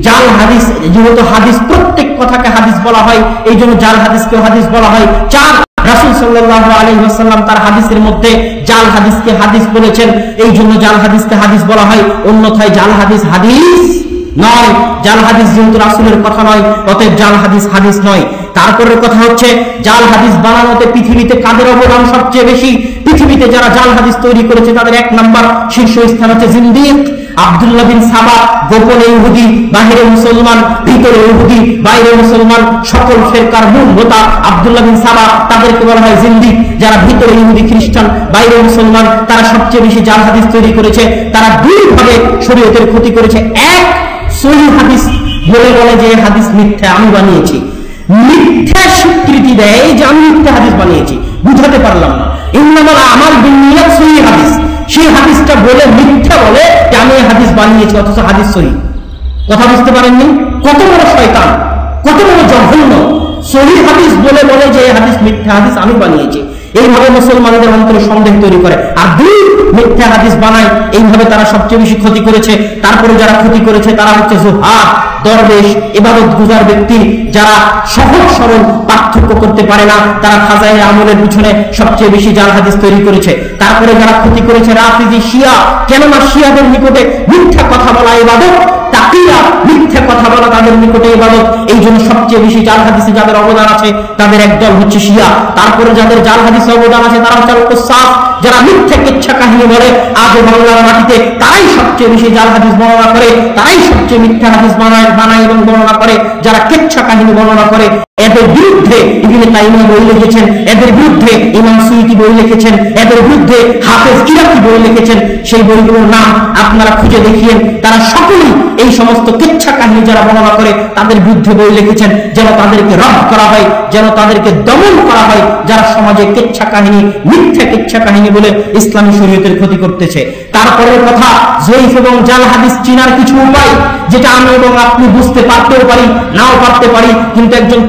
জাল হাদিস যেহেতু হাদিস, প্রত্যেক কথাকে হাদিস বলা হয়, এই জন্য জাল হাদিসকেও হাদিস বলা হয়। চার, রাসূল সাল্লাল্লাহু আলাইহি ওয়াসাল্লাম তার হাদিসের মধ্যে জাল হাদিসকে হাদিস বলেছেন, এই জন্য জাল হাদিসকে হাদিস বলা হয়, অন্যথায় জাল হাদিস হাদিস নয়। জাল হাদিস যেহেতু রাসূলের কথা নয়, অতএব জাল হাদিস হাদিস নয়। তারপরের কথা হচ্ছে জাল হাদিস বানানোতে পৃথিবীতে কাদের অবদান সবচেয়ে বেশি? পৃথিবীতে যারা জাল হাদিস তৈরি করেছে তাদের এক নাম্বার শীর্ষ স্থান হচ্ছে জিন্দিক। আব্দুল্লাহ বিন সাবা, গোপনে ইহুদি, বাহিরে মুসলমান, ভিতরে ইহুদি, বাইরে মুসলমান, সকল ফিরকার মূল হোতা আব্দুল্লাহ বিন সাবা, তাদেরকে বলা হয় জিন্দিক। যারা ভিতরে ইহুদি খ্রিস্টান, বাইরে মুসলমান, তারা সবচেয়ে বেশি জাল হাদিস তৈরি করেছে। তারা দুই ভাবে শরীয়তের ক্ষতি করেছে। এক, সহিহ হাদিস বলে যে হাদিস মিথ্যা, আমি বানিয়েছি, মিথ্যা স্বীকৃতি দেয় যে আমি মিথ্যা হাদিস বানিয়েছি। বুঝাতে পারলাম না, ইন্নামাল আমাল বিন্নিয়াত সহিহ হাদিস, সেই হাদিসটা বলে মিথ্যা বলে যে আমি হাদিস বানিয়েছি, অথচ হাদিস সহিহ। কথা বুঝতে পারেননি? কত বড় শয়তান, কত বড় জঘন্য। সহিহ হাদিস বলে বলে যে এই হাদিস মিথ্যা হাদিস আমি বানিয়েছি, এইভাবে মুসলমানদের অন্তরে সন্দেহ তৈরি করে। আর দুই মিথ্যা হাদিস বানায়, এইভাবে তারা সবচেয়ে বেশি ক্ষতি করেছে। তারপরে যারা ক্ষতি করেছে তারা হচ্ছে জুহাদ, দরবেশ, ইবাদত গুজার ব্যক্তি, যারা সহজ সরল পার্থক্য করতে পারে না, তারা ফাজাইল আমলের পিছনে সবচেয়ে বেশি জাল হাদিস তৈরি করেছে। তারপরে যারা ক্ষতি করেছে রাফিজি, শিয়া, কেননা শিয়াদের নিকটে মিথ্যা কথা বলা ইবাদত, তাকিয়া মিথ্যা কথা বলা তাদের নিকটে ইবাদত। এই জন্য সবচেয়ে বেশি জাল হাদিসে যাদের অবদান আছে তাদের একদল হচ্ছে শিয়া। তারপরে যাদের জাল হাদিসে অবদান আছে তারা হচ্ছে কুসাফ, যারা মিথ্যা কিচ্ছা কাহিনী বলে আজও বাংলার মাটিতে, তারাই সবচেয়ে বেশি জাল হাদিস বর্ণনা করে, তারাই সবচেয়ে মিথ্যা হাদিস বানায় এবং বর্ণনা করে, যারা কিচ্ছা কাহিনী বর্ণনা করে। এদের বিরুদ্ধে ইবনে তাইমিয়া বই লিখেছেন, এদের বিরুদ্ধে ইমাম সুয়ুতি বই লিখেছেন, এদের বিরুদ্ধে হাফেজ ইরাকি বই লিখেছেন। সেই বইগুলোর নাম আপনারা খুঁজে দেখিয়েন। তারা সকলেই এই সমস্ত কিচ্ছা কাহিনী যারা বর্ণনা করে তাদের বিরুদ্ধে বই লিখেছেন, যেন তাদেরকে রদ করা হয়, যেন তাদেরকে দমন করা হয়, যারা সমাজে কিচ্ছা কাহিনী, মিথ্যা কিচ্ছা কাহিনী বলে ইসলামী শরীয়তের ক্ষতি করতেছে। তারপরের কথা, জয়ীফ এবং জাল হাদিস চিনার কিছু উপায়, যেটা আমি এবং আপনি বুঝতে পারতেও পারি, নাও পারতে পারি, কিন্তু একজন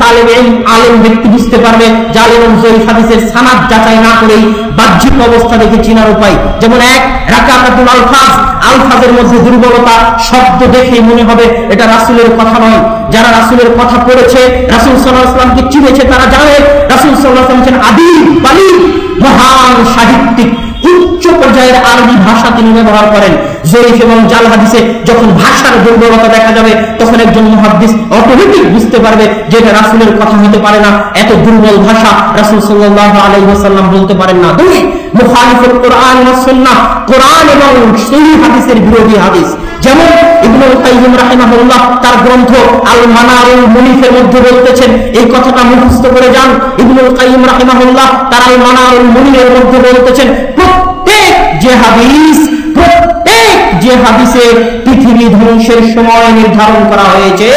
আলেম ব্যক্তি বুঝতে পারবে জাল এবং জয়ীফ হাদিসের সানাদ যাচাই না করেই বাহ্যিক অবস্থা দেখে চিনার উপায়। যেমন এক, রাকাতুল আলফাজ, আলফাজের মধ্যে দুর্বলতা, শব্দ দেখেই মনে হবে এটা রাসূলের কথা নয়। যারা রাসূলের কথা পড়েছে, রাসূল সাল্লাল্লাহু আলাইহি ওয়াসাল্লামকে চিনেছে, তারা জানে রাসূল সাল্লাল্লাহু আলাইহি ওয়াসাল্লাম আদিব, বালিগ, মহান সাহিত্যিক, উচ্চ পর্যায়ের আরবি ভাষা তিনি ব্যবহার করেন। জয়ীফ এবং জাল হাদিসে যখন ভাষার দুর্বলতা দেখা যাবে, তখন একজন মুহাদ্দিস অটোমেটিক বুঝতে পারবে যে এটা রাসূলের কথা হতে পারে না, এত দুর্বল ভাষা রাসূল সাল্লাল্লাহু আলাইহি ওয়াসাল্লাম বলতে পারেন না। দুই, মুখালিফুল কোরআন ওয়াস সুন্নাহ, কোরআন এবং সহিহ হাদিসের বিরোধী হাদিস। যেমন ইবনুল কাইয়িম রাহিমাহুল্লাহ তার গ্রন্থ আল মানারুল মুনিফের মধ্যে বলতেছেন, এই কথাটা মুখস্থ করে যান। ইবনুল কাইয়িম রাহিমাহুল্লাহ তার আল মানারুল মুনিফের মধ্যে বলতেছেন, প্রত্যেক যে হাদিসে পৃথিবী ধ্বংসের সময় নির্ধারণ করা হয়েছে,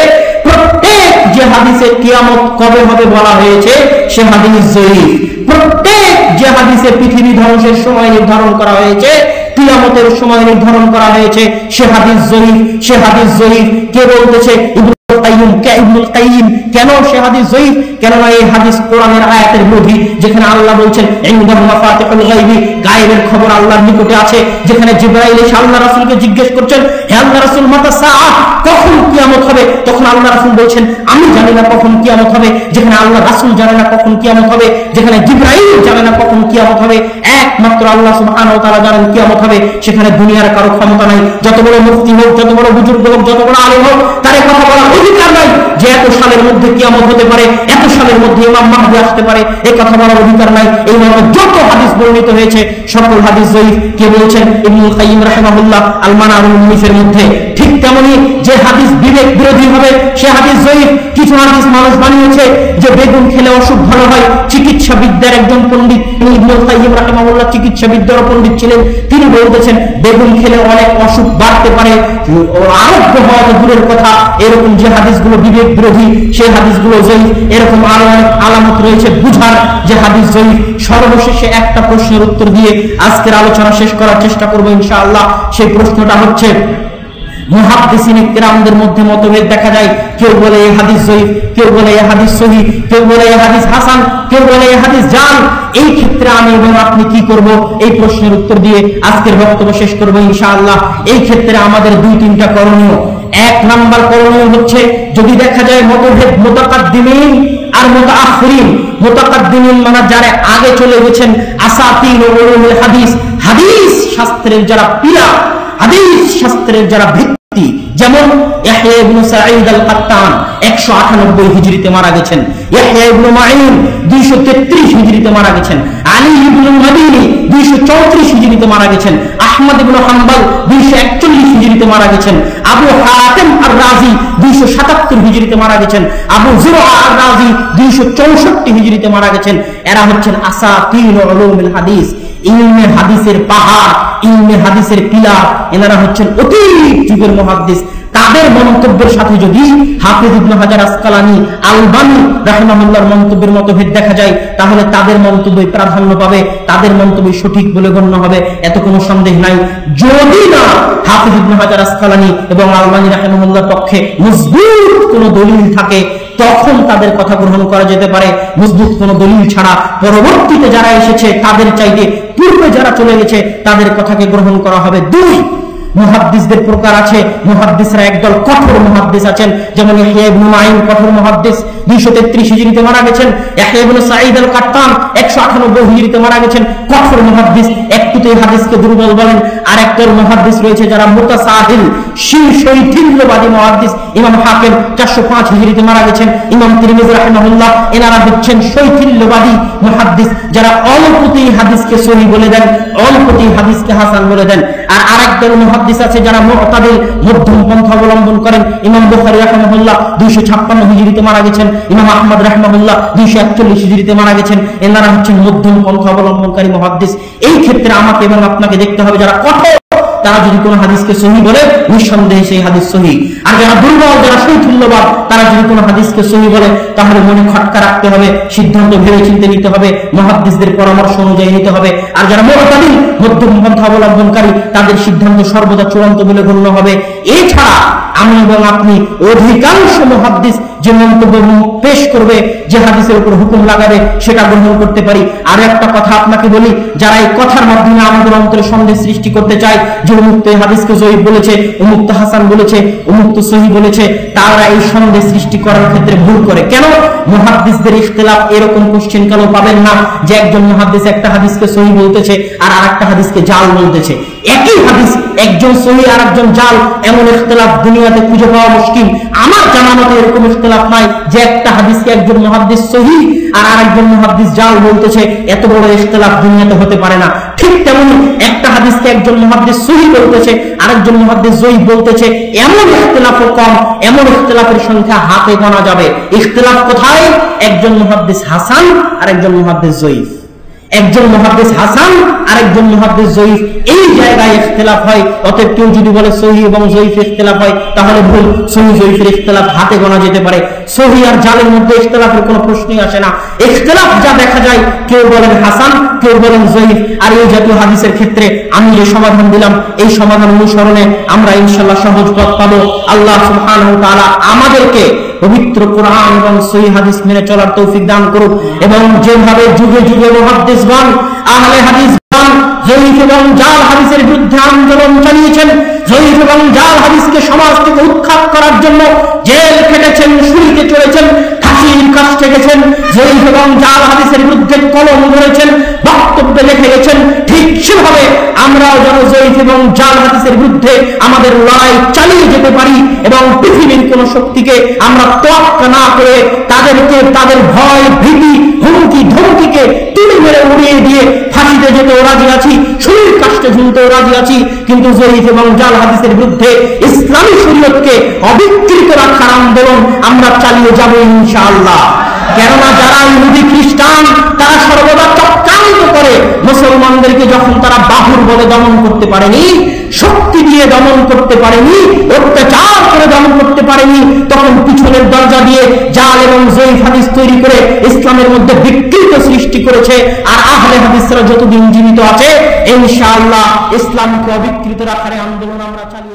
প্রত্যেক যে হাদিসে কিয়ামত কবে হবে বলা হয়েছে, সে হাদিস জয়ীফ। প্রত্যেক যে হাদিসে পৃথিবী ধ্বংসের সময় নির্ধারণ করা হয়েছে, কিয়ামতের সময় নির্ধারণ করা হয়েছে, সে হাদিস জয়ীফ। সে হাদিস জয়ীফ কে বলতেছে? ইবনুল কাইয়িম। কেন সে হাদিস জয়ীফ? কেননা এই হাদিস কোরআনের আয়াতের বিরোধী, যেখানে আল্লাহ বলছেন ইনদাহু মাফাতিহুল গায়বি, গায়েবের খবর আল্লাহর নিকটে আছে। যেখানে জিবরাইল এসে আল্লাহ রাসূলকে জিজ্ঞেস করছেন, হে আল্লাহ রাসূল, মাতা সাআ, কখন কিয়ামত হবে? তখন আল্লাহ রাসূল বলছেন, আমি জানি না কখন কিয়ামত হবে। যেখানে আল্লাহ রাসূল জানে না কখন কিয়ামত হবে, যেখানে জিবরাইল জানে না কখন কিয়ামত হবে, একমাত্র আল্লাহ সুবহানাহু ওয়া তাআলা জানেন কিয়ামত হবে। সেখানে দুনিয়ার কারো ক্ষমতা নাই, যত বড় মুফতি হোক, যত বড় বুজুর্গ হোক, যত বড় আলেম হোক, তার কথা বলার অধিকার নাই যে এত সালের মধ্যে কিয়ামত হতে পারে, এত সালের মধ্যে ইমাম মাহদী আসতে পারে, এই কথা বলার অধিকার নাই। এই মর্মে যত হাদিস বর্ণিত হয়েছে সকল হাদিস জয়ীফ। কে বলছেন? ইবনুল কাইয়িম রাহিমাহুল্লাহ আল মানারুল মুনিফের মধ্যে। ঠিক তেমনি যে হাদিস বিবেক বিরোধী হবে সে হাদিস জয়ীফ। কিছু হাদিস মানুষ বানিয়েছে যে বেগুন খেলে অসুখ ভালো হয়। চিকিৎসা বিদ্যার একজন পণ্ডিত, ইবনুল কাইয়িম রাহিমাহুল্লাহ চিকিৎসা বিদ্যার পণ্ডিত ছিলেন, তিনি বলতেছেন বেগুন খেলে অনেক অসুখ বাড়তে পারে, আরোগ্য হওয়া তো দূরের কথা। এরকম যে হাদিসগুলো বিবেক বিরোধী সেই হাদিসগুলো জয়ীফ। এরকম আরো অনেক আলামত রয়েছে বুঝার যে হাদিস জয়ীফ। সর্বশেষে একটা প্রশ্নের উত্তর দিয়ে আজকের আলোচনা শেষ করার চেষ্টা করবো ইনশাআল্লাহ। সেই প্রশ্নটা হচ্ছে, মুহাদ্দিসিনে কেরামদের মধ্যে মতভেদ দেখা যায়। কেউ বলে এই হাদিস জয়ীফ, কেউ বলে এই হাদিস সহিহ, কেউ বলে এই হাদিস হাসান, কেউ বলে এই হাদিস জাল। এই ক্ষেত্রে আমি এবং আপনি কি করব? এই প্রশ্নের উত্তর দিয়ে আজকের বক্তব্য শেষ করব ইনশাআল্লাহ। এই ক্ষেত্রে আমাদের দুই তিনটা করণীয়। এক নাম্বার করণীয় হচ্ছে, যদি দেখা যায় মতভেদ মুতাকাদ্দিমিন আর মুতাআখিরিন, মুতাকাদ্দিমিন মানে যারা আগে চলে গেছেন, আসাতিন উলুমুল হাদিস, হাদিস শাস্ত্রের যারা পিলা, হাদিস শাস্ত্রের যারা ভিত্তি, যেমন ইয়াহইয়া ইবনে সাঈদ আল-কাত্তান 198 হিজরিতে মারা গেছেন, ইয়াহইয়া ইবনে মাঈন 233 হিজরিতে মারা গেছেন, আলী ইবনে মাদিনী 234 হিজরিতে মারা গেছেন, আহমদ ইবনে হাম্বল 241 হিজরিতে মারা গেছেন, আবু হাতিম আর-রাজি 277 হিজরিতে মারা গেছেন, আবু যুরআ আর-রাজি 264 হিজরিতে মারা গেছেন। এরা হচ্ছেন আসাতিন উলুমুল হাদিস, ইলমে হাদিসের পাহাড়, ইলমে হাদিসের পিলার। এনারা হচ্ছেন অতীত যুগের মুহাদ্দিস। তাদের মন্তব্যের সাথে যদি হাফিজ ইবনে হাজার আসকালানী, আলবানী রাহিমাহুল্লাহর মন্তব্যের মতভেদ দেখা যায়, তাহলে তাদের মন্তব্যই প্রাধান্য পাবে, তাদের মন্তব্যই সঠিক বলে গণ্য হবে, এত কোনো সন্দেহ নাই। যদি না হাফিজ ইবনে হাজার আসকালানী এবং আলবানী রাহিমাহুল্লাহর পক্ষে মজবুত কোনো দলিল থাকে, তখন তাদের কথা গ্রহণ করা যেতে পারে। মজবুত কোনো দলিল ছাড়া পরবর্তীতে যারা এসেছে তাদের চাইতে পূর্বে যারা চলে গেছে তাদের কথাকে গ্রহণ করা হবে। দুই, মুহাদ্দিসদের প্রকার আছে। মুহাদ্দিসরা একদল কঠোর মুহাদ্দিস আছেন, যেমন ইয়াহইয়া ইবনে মাঈন কঠোর মুহাদ্দিস, 233 হিজরিতে মারা গেছেন। ইয়াহইয়া ইবনে সাঈদ আল কাত্তান 198 হিজরিতে মারা গেছেন, কঠোর মুহাদ্দিস। একটুতে হাদিসকে দুর্বল বলেন। আর একদল মুহাদ্দিস রয়েছে যারা মুতাসাহিল, শৈথিল্যবাদী মুহাদ্দিস। ইমাম হাকিম 405 হিজরিতে মারা গেছেন। ইমাম তিরমিজি রাহিমাহুল্লাহ এনারা হচ্ছেন শৈথিল্যবাদী মুহাদ্দিস, যারা অল্পতেই হাদিসকে সহিহ বলে দেন, অল্পতেই হাদিসকে হাসান বলে দেন। আর আরেকদল মুহাদ্দিস আছে যারা মুতাদিল, মধ্যম পন্থা অবলম্বন করেন। ইমাম বুখারী রাহিমাহুল্লাহ 256 হিজরিতে মারা গেছেন। ইমাম আহমদ রাহিমাহুল্লাহ 241 হিজরিতে মারা গেছেন। এনারা হচ্ছেন মধ্যম পন্থা অবলম্বনকারী মুহাদ্দিস। এই ক্ষেত্রে আমাকে এবং আপনাকে দেখতে হবে যারা কঠোর, তারা যদি কোন হাদিসকে সহিহ বলে নিঃসন্দেহে সেই হাদিস সহিহ। আর যারা দুর্বল, যারা শৈথিল্যবাদ, তারা যদি কোন হাদিসকে সহিহ বলে তাহলে মনে খটকা রাখতে হবে, সিদ্ধান্ত ভেবে চিন্তে নিতে হবে, মুহাদ্দিসদের পরামর্শ অনুযায়ী নিতে হবে। আর যারা মুতাদিল, মধ্যম পন্থা অবলম্বনকারী, তাদের সিদ্ধান্ত সর্বদা চূড়ান্ত বলে গণ্য হবে। এছাড়া আমি এবং আপনি অধিকাংশ মুহাদ্দিস যে মন্তব্য পেশ করবে, যে হাদিসের উপর হুকুম লাগাবে, সেটা গ্রহণ করতে পারি। আর একটা কথা আপনাকে বলি, যারা এই কথার মাধ্যমে আমাদের অন্তরে সন্দেহ সৃষ্টি করতে চায় যে উমুক্ত হাদিসকে জয়ীফ বলেছে, উমুক্ত হাসান বলেছে, উমুক্ত সহিহ বলেছে, তারা এই সন্দেহ সৃষ্টি করার ক্ষেত্রে ভুল করে। কেন? মুহাদ্দিসদের ইখতিলাফ এরকম কোশ্চেন কেন পাবেন না যে একজন মুহাদ্দিস একটা হাদিসকে সহিহ বলতেছে আর আরেকটা হাদিসকে জাল বলতেছে। একই হাদিস, একজন সহিহ আর একজন জাল, এমন ইখতিলাফ দুনিয়াতে খুঁজে পাওয়া মুশকিল। আমার জানা মতে এরকম ইখতিলাফ নাই যে একটা হাদিসকে একজন মুহাদ্দিস সহিহ আর আরেকজন মুহাদ্দিস জাল বলতেছে। এত বড় ইখতিলাফ দুনিয়াতে হতে পারে না। ঠিক তেমনি একটা হাদিসকে একজন মুহাদ্দিস সহিহ বলতেছে, আরেকজন মুহাদ্দিস জয়ীফ বলতেছে, এমন ইখতিলাফও কম, এমন ইখতিলাফের সংখ্যা হাতে গোনা যাবে। ইখতিলাফ কোথায়? একজন মুহাদ্দিস হাসান আর একজন মুহাদ্দিস জয়ীফ, একজন মুহাদ্দিস হাসান আর একজন মুহাদ্দিস জয়ীফ, এই জায়গায় ইখতিলাফ হয়। অতএব কেউ যদি বলে সহিহ এবং জয়ীফ ইখতিলাফ হয়, তাহলে ভুল। সহিহ জয়ীফের ইখতিলাফ হাতে গোনা যেতে পারে। সহিহ আর জালের মধ্যে ইখতিলাফের কোনো প্রশ্নই আসে না। ইখতিলাফ যা দেখা যায়, কেউ বলেন হাসান, কেউ বলেন জয়ীফ। আর এই জাতীয় হাদিসের ক্ষেত্রে আমি যে সমাধান দিলাম, এই সমাধান অনুসরণে আমরা ইনশাআল্লাহ সহজ পথ পাবো। আল্লাহ সুবহানাহু ওয়া তাআলা আমাদেরকে পবিত্র কোরআন এবং সহিহ হাদিস মেনে চলার তৌফিক দান করুক। এবং যেভাবে যুগে যুগে মুহাদ্দিসগণ, আহলে হাদিসগণ জয়ীফ এবং জাল হাদিসের বিরুদ্ধে আন্দোলন চালিয়েছেন, জয়ীফ এবং জাল হাদিসকে সমাজ থেকে উৎখাত করার জন্য জেল খেটেছেন, শুলিতে চলেছেন, ফাঁসির কাছে গেছেন, জয়ীফ এবং জাল হাদিসের বিরুদ্ধে কলম ধরেছেন, বক্তব্য লিখে গেছেন। ঠিক সেভাবে আমরাও যেন জয়ীফ এবং জাল হাদিসের বিরুদ্ধে আমাদের লড়াই চালিয়ে যেতে পারি এবং পৃথিবীর কোন শক্তিকে আমরা তোয়াক্কা না করে তাদেরকে, তাদের ভয়, ভীতি, হুমকি ধমকিকে তুলে মেরে উড়িয়ে দিয়ে ফাঁসিতে যেতেও রাজি আছি, শরীর কাষ্টে ঝুলতেও রাজি আছি, কিন্তু জয়ীফ এবং জাল হাদিসের বিরুদ্ধে ইসলামী শরীয়তকে অবিকৃত রাখার আন্দোলন আমরা চালিয়ে যাব ইনশাআল্লাহ। কেননা যারা ইহুদি খ্রিস্টান, তারা সর্বদা চক্রান্ত করে মুসলমানদেরকে, যখন তারা বাহুর বলে দমন করতে পারেনি, শক্তি দিয়ে দমন করতে পারেনি, অত্যাচার করে দমন করতে পারেনি, তখন পিছনের দরজা দিয়ে জাল এবং জয়ীফ হাদিস তৈরি করে ইসলামের মধ্যে বিকৃত সৃষ্টি করেছে। আর আহলে হাদিসরা যতদিন জীবিত আছে, ইনশাআল্লাহ ইসলামকে অবিকৃত রাখার আন্দোলন আমরা চালিয়ে